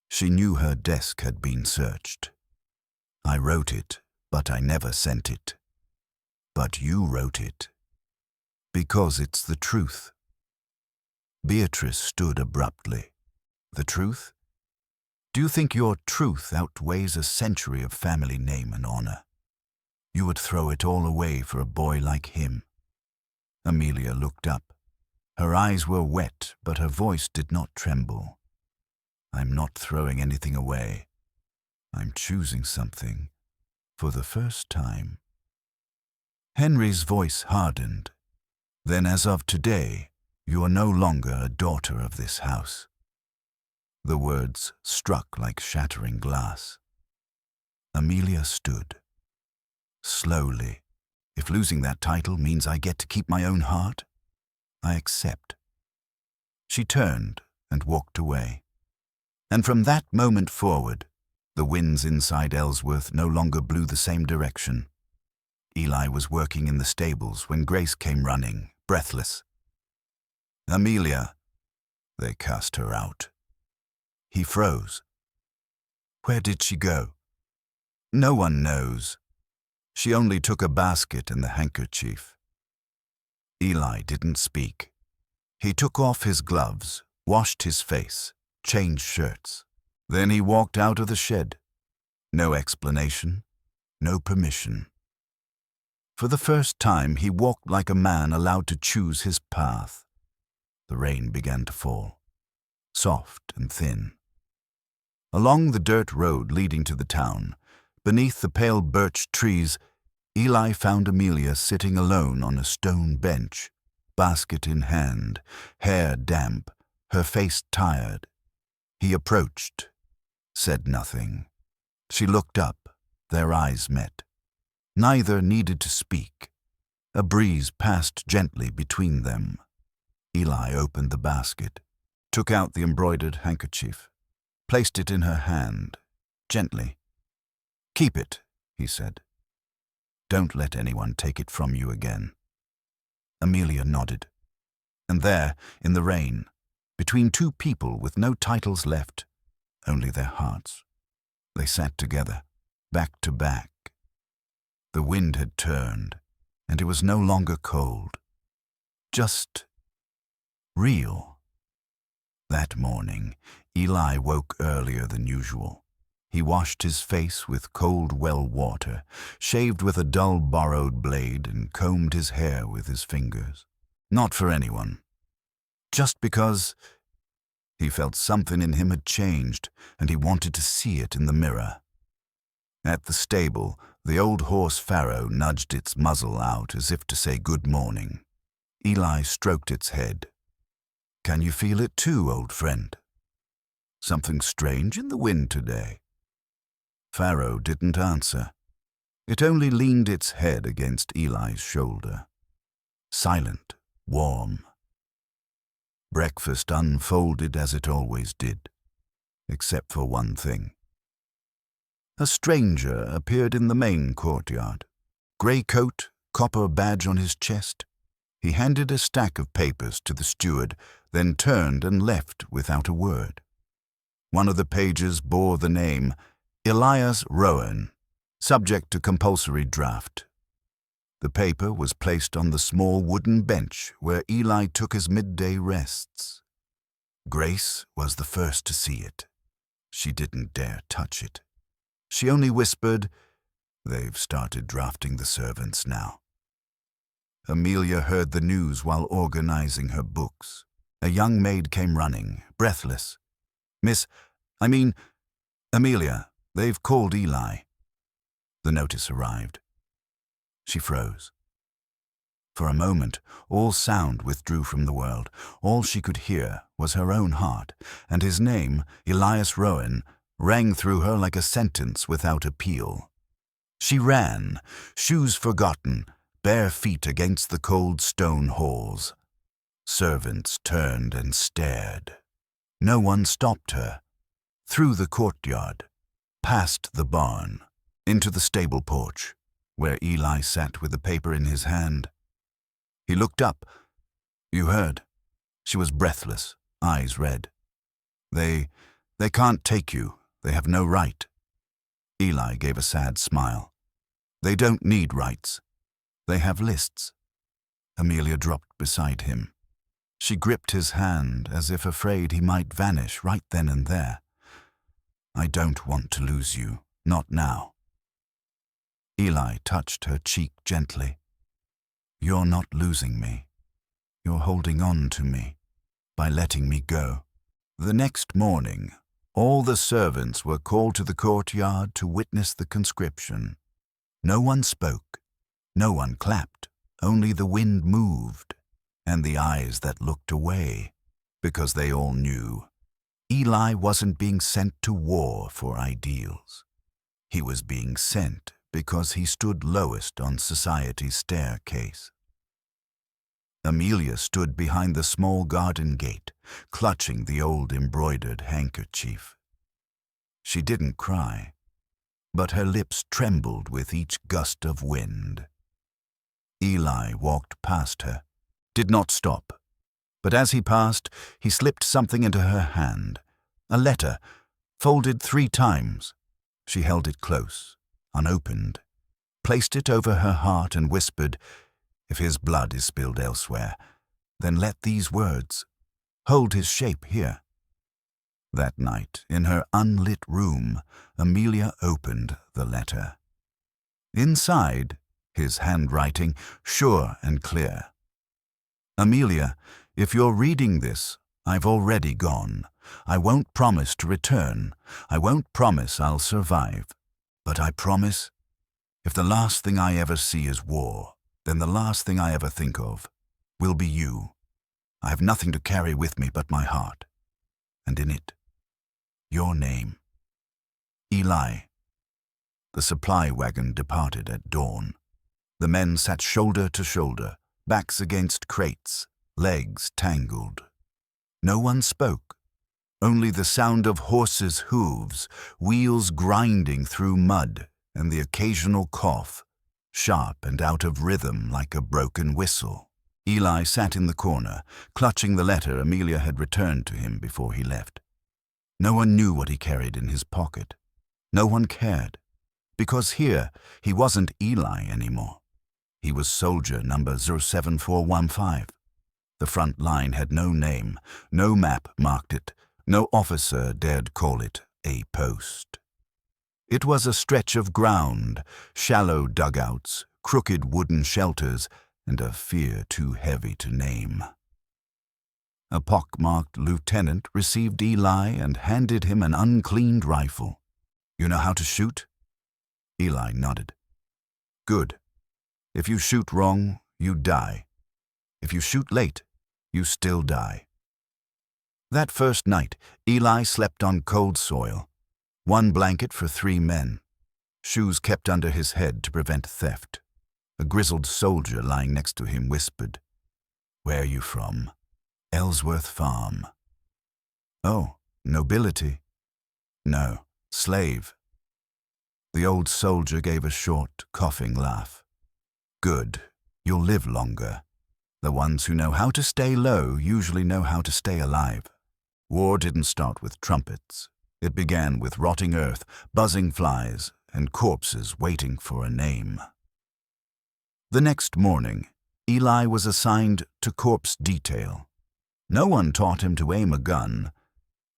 She knew her desk had been searched. I wrote it, but I never sent it. But you wrote it. Because it's the truth. Beatrice stood abruptly. The truth? Do you think your truth outweighs a century of family name and honor? You would throw it all away for a boy like him. Amelia looked up. Her eyes were wet, but her voice did not tremble. I'm not throwing anything away. I'm choosing something for the first time. Henry's voice hardened. Then as of today, you are no longer a daughter of this house. The words struck like shattering glass. Amelia stood. Slowly. If losing that title means I get to keep my own heart, I accept. She turned and walked away. And from that moment forward, the winds inside Ellsworth no longer blew the same direction. Eli was working in the stables when Grace came running, breathless. Amelia. They cast her out. He froze. Where did she go? No one knows. She only took a basket and the handkerchief. Eli didn't speak. He took off his gloves, washed his face, changed shirts. Then he walked out of the shed. No explanation, no permission. For the first time, he walked like a man allowed to choose his path. The rain began to fall, soft and thin. Along the dirt road leading to the town, beneath the pale birch trees, Eli found Amelia sitting alone on a stone bench, basket in hand, hair damp, her face tired. He approached, said nothing. She looked up, their eyes met. Neither needed to speak. A breeze passed gently between them. Eli opened the basket, took out the embroidered handkerchief, placed it in her hand, gently. Keep it, he said. Don't let anyone take it from you again. Amelia nodded. And there, in the rain, between two people with no titles left, only their hearts, they sat together, back to back. The wind had turned, and it was no longer cold. Just real. That morning, Eli woke earlier than usual. He washed his face with cold well water, shaved with a dull borrowed blade, and combed his hair with his fingers. Not for anyone. Just because he felt something in him had changed, and he wanted to see it in the mirror. At the stable, the old horse Pharaoh nudged its muzzle out as if to say good morning. Eli stroked its head. Can you feel it too, old friend? Something strange in the wind today. Pharaoh didn't answer. It only leaned its head against Eli's shoulder. Silent, warm. Breakfast unfolded as it always did, except for one thing. A stranger appeared in the main courtyard. Grey coat, copper badge on his chest. He handed a stack of papers to the steward, then turned and left without a word. One of the pages bore the name Elias Rowan, subject to compulsory draft. The paper was placed on the small wooden bench where Eli took his midday rests. Grace was the first to see it. She didn't dare touch it. She only whispered, "They've started drafting the servants now." Amelia heard the news while organizing her books. A young maid came running, breathless. Amelia, they've called Eli." The notice arrived. She froze. For a moment, all sound withdrew from the world. All she could hear was her own heart, and his name, Elias Rowan, rang through her like a sentence without appeal. She ran, shoes forgotten, bare feet against the cold stone halls. Servants turned and stared. No one stopped her. Through the courtyard, past the barn, into the stable porch, where Eli sat with the paper in his hand. He looked up. You heard. She was breathless, eyes red. They can't take you. They have no right." Eli gave a sad smile. They don't need rights. They have lists. Amelia dropped beside him. She gripped his hand as if afraid he might vanish right then and there. I don't want to lose you, not now. Eli touched her cheek gently. You're not losing me. You're holding on to me by letting me go. The next morning, all the servants were called to the courtyard to witness the conscription. No one spoke, no one clapped, only the wind moved, and the eyes that looked away, because they all knew Eli wasn't being sent to war for ideals. He was being sent because he stood lowest on society's staircase. Amelia stood behind the small garden gate, clutching the old embroidered handkerchief. She didn't cry, but her lips trembled with each gust of wind. Eli walked past her, did not stop, but as he passed, he slipped something into her hand, a letter, folded 3 times. She held it close, unopened, placed it over her heart and whispered, if his blood is spilled elsewhere, then let these words hold his shape here. That night, in her unlit room, Amelia opened the letter. Inside, his handwriting, sure and clear. Amelia, if you're reading this, I've already gone. I won't promise to return. I won't promise I'll survive. But I promise, if the last thing I ever see is war, then the last thing I ever think of will be you. I have nothing to carry with me but my heart, and in it, your name. Eli. The supply wagon departed at dawn. The men sat shoulder to shoulder, backs against crates, legs tangled. No one spoke, only the sound of horses' hooves, wheels grinding through mud, and the occasional cough, sharp and out of rhythm like a broken whistle. Eli sat in the corner, clutching the letter Amelia had returned to him before he left. No one knew what he carried in his pocket. No one cared, because here he wasn't Eli anymore. He was soldier number 07415. The front line had no name, no map marked it, no officer dared call it a post. It was a stretch of ground, shallow dugouts, crooked wooden shelters, and a fear too heavy to name. A pockmarked lieutenant received Eli and handed him an uncleaned rifle. You know how to shoot? Eli nodded. Good. If you shoot wrong, you die. If you shoot late, you still die. That first night, Eli slept on cold soil. 1 blanket for 3 men. Shoes kept under his head to prevent theft. A grizzled soldier lying next to him whispered, Where are you from? Ellsworth Farm. Oh, nobility? No, slave. The old soldier gave a short, coughing laugh. Good, you'll live longer. The ones who know how to stay low usually know how to stay alive. War didn't start with trumpets. It began with rotting earth, buzzing flies, and corpses waiting for a name. The next morning, Eli was assigned to corpse detail. No one taught him to aim a gun,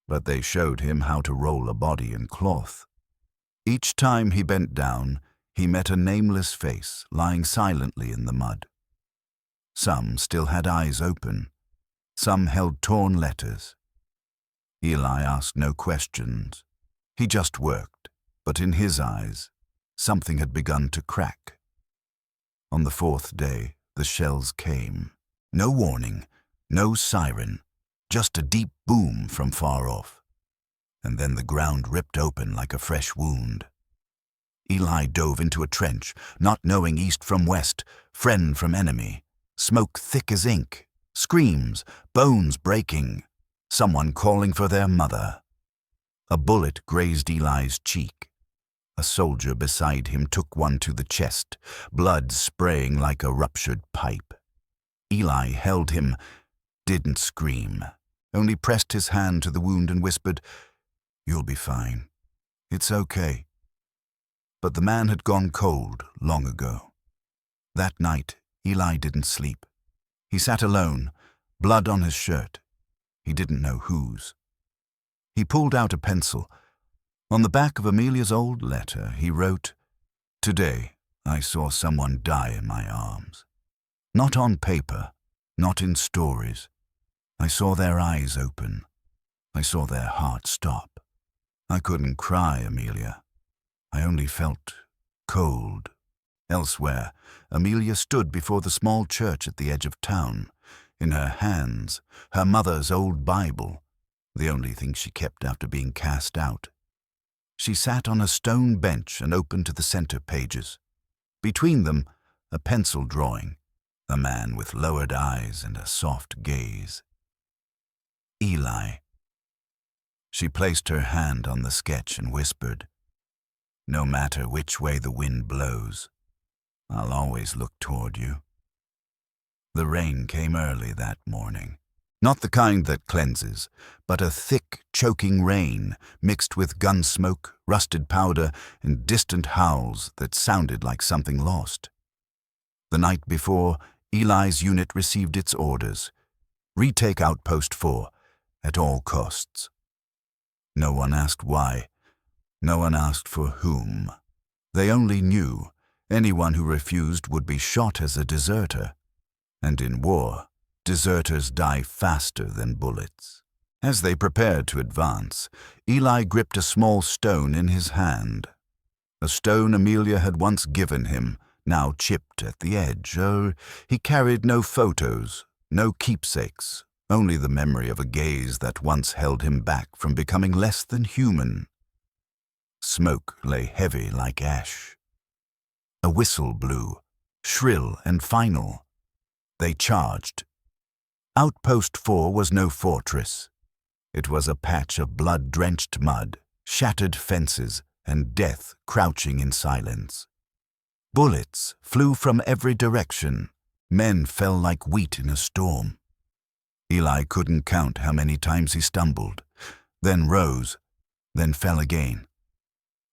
but they showed him how to roll a body in cloth. Each time he bent down, he met a nameless face lying silently in the mud. Some still had eyes open. Some held torn letters. Eli asked no questions. He just worked, but in his eyes, something had begun to crack. On the 4th day, the shells came. No warning, no siren, just a deep boom from far off. And then the ground ripped open like a fresh wound. Eli dove into a trench, not knowing east from west, friend from enemy. Smoke thick as ink, screams, bones breaking, someone calling for their mother. A bullet grazed Eli's cheek. A soldier beside him took one to the chest, blood spraying like a ruptured pipe. Eli held him, didn't scream, only pressed his hand to the wound and whispered, You'll be fine. It's okay. but the man had gone cold long ago. That night, Eli didn't sleep. He sat alone, blood on his shirt. He didn't know whose. He pulled out a pencil. On the back of Amelia's old letter, he wrote, "Today, I saw someone die in my arms. Not on paper, not in stories. I saw their eyes open. I saw their heart stop. I couldn't cry, Amelia. I only felt cold." Elsewhere, Amelia stood before the small church at the edge of town. In her hands, her mother's old Bible, the only thing she kept after being cast out. She sat on a stone bench and opened to the center pages. Between them, a pencil drawing, a man with lowered eyes and a soft gaze. Eli. She placed her hand on the sketch and whispered, "No matter which way the wind blows, I'll always look toward you." The rain came early that morning. Not the kind that cleanses, but a thick, choking rain mixed with gun smoke, rusted powder, and distant howls that sounded like something lost. The night before, Eli's unit received its orders. Retake Outpost 4, at all costs. No one asked why. No one asked for whom. They only knew anyone who refused would be shot as a deserter. And in war, deserters die faster than bullets. As they prepared to advance, Eli gripped a small stone in his hand. A stone Amelia had once given him, now chipped at the edge. Oh, he carried no photos, no keepsakes, only the memory of a gaze that once held him back from becoming less than human. Smoke lay heavy like ash. A whistle blew, shrill and final. They charged. Outpost 4 was no fortress. It was a patch of blood-drenched mud, shattered fences, and death crouching in silence. Bullets flew from every direction. Men fell like wheat in a storm. Eli couldn't count how many times he stumbled, then rose, then fell again.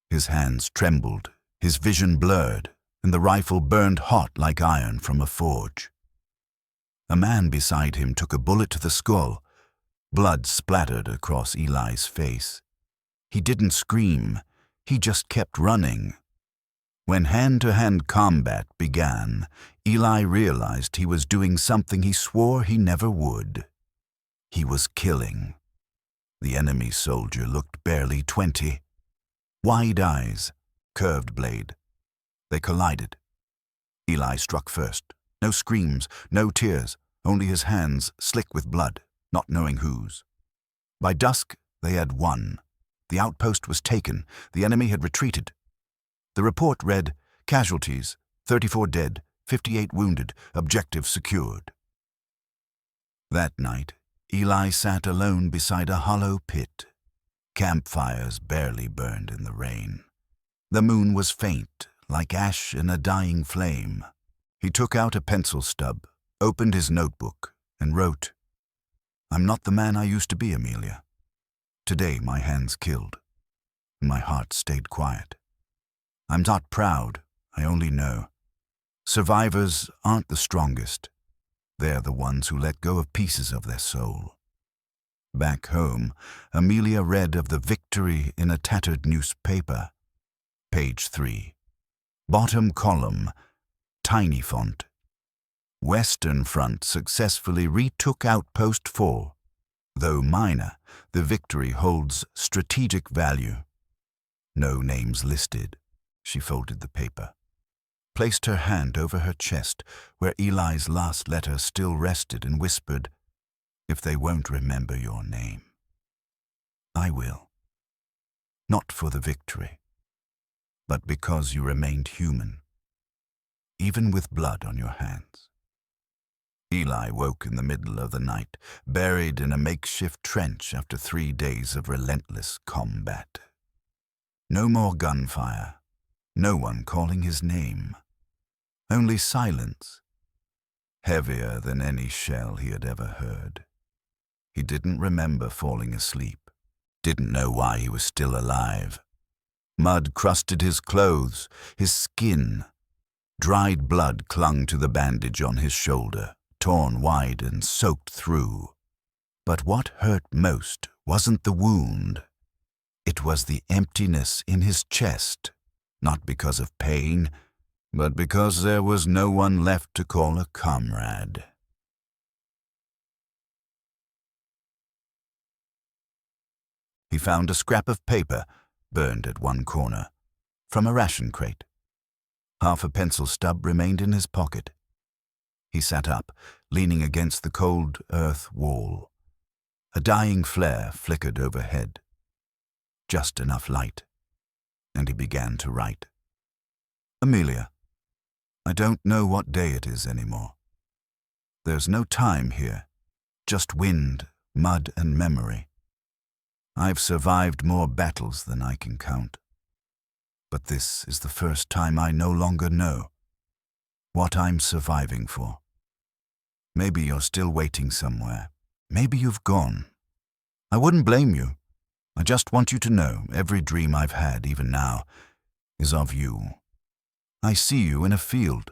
His hands trembled, his vision blurred, and the rifle burned hot like iron from a forge. A man beside him took a bullet to the skull. Blood splattered across Eli's face. He didn't scream, he just kept running. When hand-to-hand combat began, Eli realized he was doing something he swore he never would. He was killing. The enemy soldier looked barely 20. Wide eyes, curved blade. They collided. Eli struck first. No screams, no tears, only his hands slick with blood, not knowing whose. By dusk, they had won. The outpost was taken. The enemy had retreated. The report read, "Casualties, 34 dead, 58 wounded, objective secured." That night, Eli sat alone beside a hollow pit. Campfires barely burned in the rain. The moon was faint, like ash in a dying flame. He took out a pencil stub, opened his notebook, and wrote, "I'm not the man I used to be, Amelia. Today my hands killed, and my heart stayed quiet. I'm not proud, I only know. Survivors aren't the strongest. They're the ones who let go of pieces of their soul." Back home, Amelia read of the victory in a tattered newspaper. Page 3. Bottom column, tiny font. Western Front successfully retook Outpost 4. Though minor, the victory holds strategic value. No names listed. She folded the paper, placed her hand over her chest where Eli's last letter still rested, and whispered, "If they won't remember your name, I will. Not for the victory, but because you remained human, even with blood on your hands." Eli woke in the middle of the night, buried in a makeshift trench after 3 days of relentless combat. No more gunfire, no one calling his name. Only silence, heavier than any shell he had ever heard. He didn't remember falling asleep, didn't know why he was still alive. Mud crusted his clothes, his skin. Dried blood clung to the bandage on his shoulder, torn wide and soaked through. But what hurt most wasn't the wound. It was the emptiness in his chest, not because of pain, but because there was no one left to call a comrade. He found a scrap of paper, burned at one corner, from a ration crate. Half a pencil stub remained in his pocket. He sat up, leaning against the cold earth wall. A dying flare flickered overhead. Just enough light, and he began to write. Amelia, I don't know what day it is anymore. There's no time here, just wind, mud, and memory. I've survived more battles than I can count. But this is the first time I no longer know what I'm surviving for. Maybe you're still waiting somewhere. Maybe you've gone. I wouldn't blame you. I just want you to know every dream I've had, even now, is of you. I see you in a field.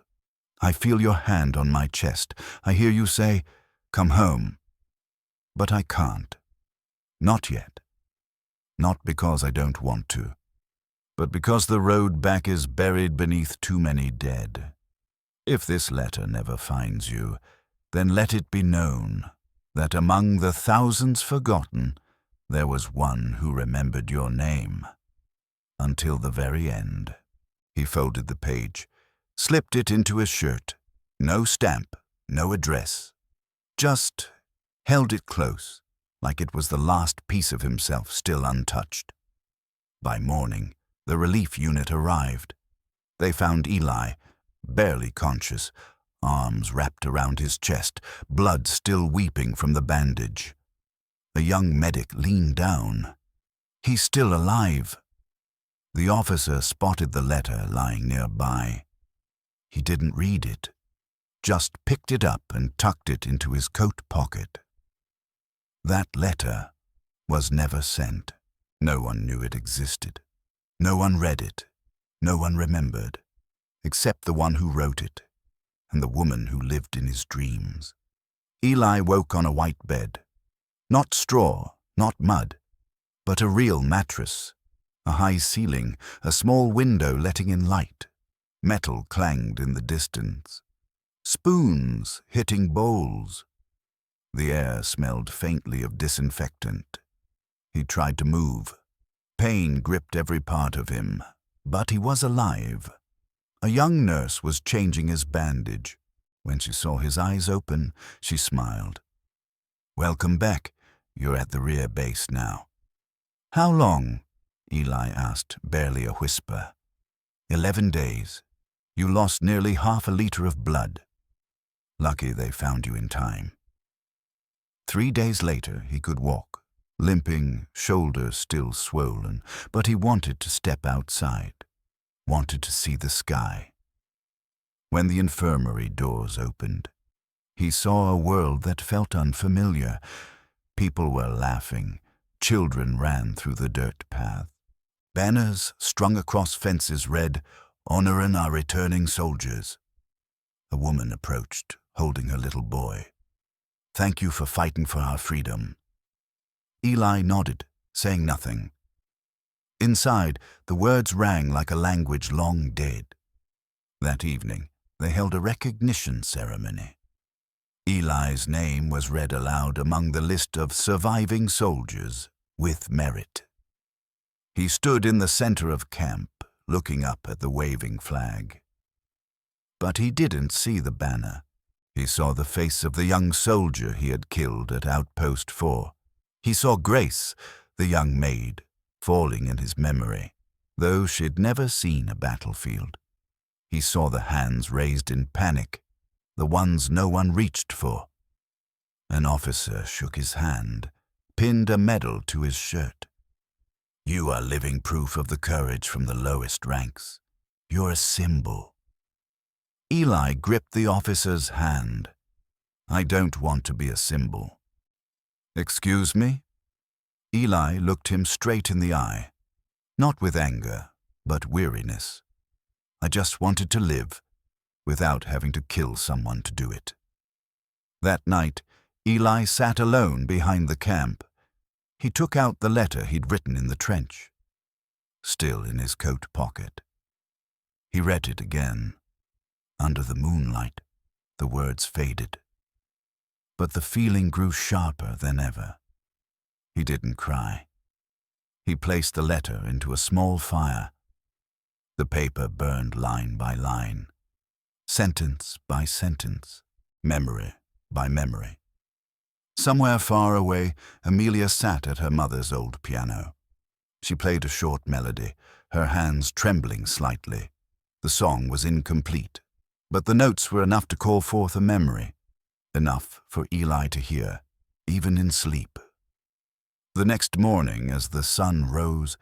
I feel your hand on my chest. I hear you say, "Come home." But I can't. Not yet. Not because I don't want to, but because the road back is buried beneath too many dead. If this letter never finds you, then let it be known that among the thousands forgotten, there was one who remembered your name. Until the very end. He folded the page, slipped it into his shirt. No stamp, no address. Just held it close, like it was the last piece of himself still untouched. By morning, the relief unit arrived. They found Eli, barely conscious, arms wrapped around his chest, blood still weeping from the bandage. A young medic leaned down. He's still alive. The officer spotted the letter lying nearby. He didn't read it, just picked it up and tucked it into his coat pocket. That letter was never sent. No one knew it existed. No one read it. No one remembered, except the one who wrote it, and the woman who lived in his dreams. Eli woke on a white bed. Not straw, not mud, but a real mattress. A high ceiling, a small window letting in light. Metal clanged in the distance. Spoons hitting bowls. The air smelled faintly of disinfectant. He tried to move. Pain gripped every part of him, but he was alive. A young nurse was changing his bandage. When she saw his eyes open, she smiled. "Welcome back. You're at the rear base now." "How long?" Eli asked, barely a whisper. 11 days. You lost nearly half a liter of blood. Lucky they found you in time. 3 days later, he could walk, limping, shoulders still swollen, but he wanted to step outside, wanted to see the sky. When the infirmary doors opened, he saw a world that felt unfamiliar. People were laughing. Children ran through the dirt path. Banners strung across fences read, "Honoring our returning soldiers." A woman approached, holding her little boy. "Thank you for fighting for our freedom." Eli nodded, saying nothing. Inside, the words rang like a language long dead. That evening, they held a recognition ceremony. Eli's name was read aloud among the list of surviving soldiers with merit. He stood in the center of camp, looking up at the waving flag. But he didn't see the banner. He saw the face of the young soldier he had killed at Outpost 4. He saw Grace, the young maid, falling in his memory, though she'd never seen a battlefield. He saw the hands raised in panic, the ones no one reached for. An officer shook his hand, pinned a medal to his shirt. "You are living proof of the courage from the lowest ranks. You're a symbol." Eli gripped the officer's hand. "I don't want to be a symbol." "Excuse me?" Eli looked him straight in the eye, not with anger, but weariness. I just wanted to live, without having to kill someone to do it. That night, Eli sat alone behind the camp. He took out the letter he'd written in the trench, still in his coat pocket. He read it again. Under the moonlight, the words faded. But the feeling grew sharper than ever. He didn't cry. He placed the letter into a small fire. The paper burned line by line, sentence by sentence, memory by memory. Somewhere far away, Amelia sat at her mother's old piano. She played a short melody, her hands trembling slightly. The song was incomplete, but the notes were enough to call forth a memory, enough for Eli to hear, even in sleep. The next morning, as the sun rose,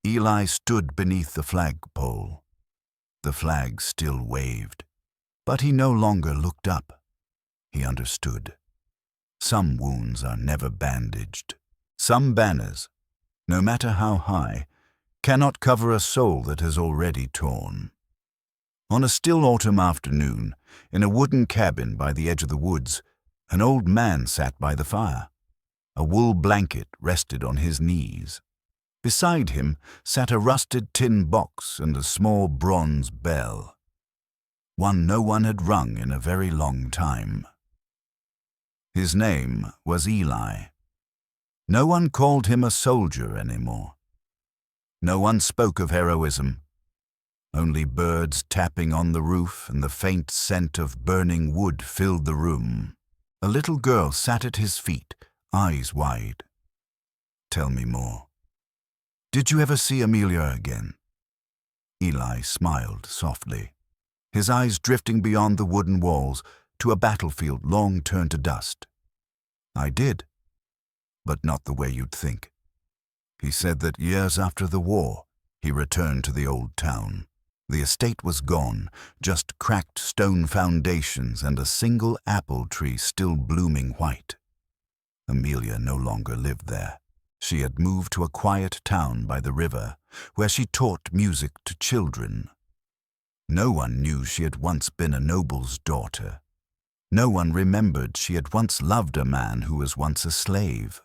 Eli stood beneath the flagpole. The flag still waved, but he no longer looked up. He understood. Some wounds are never bandaged. Some banners, no matter how high, cannot cover a soul that has already torn. On a still autumn afternoon, in a wooden cabin by the edge of the woods, an old man sat by the fire. A wool blanket rested on his knees. Beside him sat a rusted tin box and a small bronze bell, one no one had rung in a very long time. His name was Eli. No one called him a soldier anymore. No one spoke of heroism. Only birds tapping on the roof and the faint scent of burning wood filled the room. A little girl sat at his feet, eyes wide. Tell me more. Did you ever see Amelia again? Eli smiled softly, his eyes drifting beyond the wooden walls to a battlefield long turned to dust. I did, but not the way you'd think. He said that years after the war, he returned to the old town. The estate was gone, just cracked stone foundations and a single apple tree still blooming white. Amelia no longer lived there. She had moved to a quiet town by the river, where she taught music to children. No one knew she had once been a noble's daughter. No one remembered she had once loved a man who was once a slave.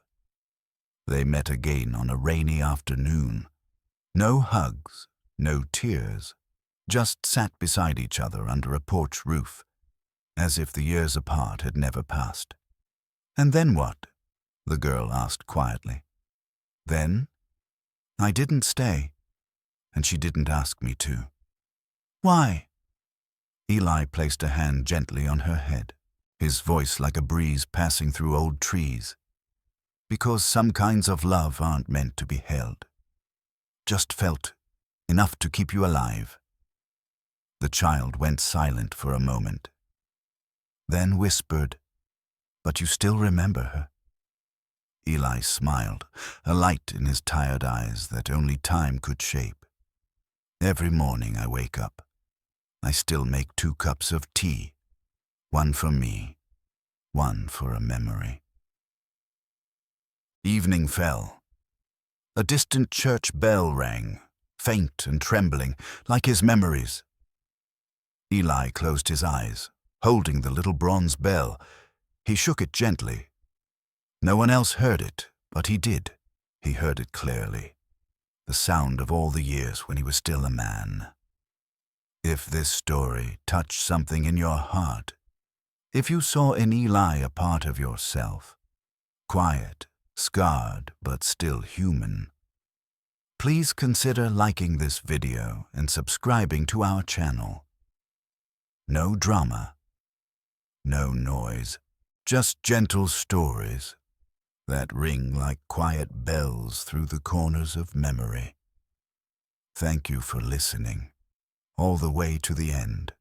They met again on a rainy afternoon. No hugs, no tears, just sat beside each other under a porch roof, as if the years apart had never passed. And then what? The girl asked quietly. Then? I didn't stay, and she didn't ask me to. Why? Eli placed a hand gently on her head, his voice like a breeze passing through old trees. Because some kinds of love aren't meant to be held. Just felt enough to keep you alive. The child went silent for a moment, then whispered, But you still remember her? Eli smiled, a light in his tired eyes that only time could shape. Every morning I wake up. I still make 2 cups of tea, one for me, one for a memory. Evening fell. A distant church bell rang, faint and trembling, like his memories. Eli closed his eyes, holding the little bronze bell. He shook it gently. No one else heard it, but he did. He heard it clearly. The sound of all the years when he was still a man. If this story touched something in your heart, if you saw in Eli a part of yourself, quiet, scarred, but still human, please consider liking this video and subscribing to our channel. No drama, no noise, just gentle stories that ring like quiet bells through the corners of memory. Thank you for listening, all the way to the end.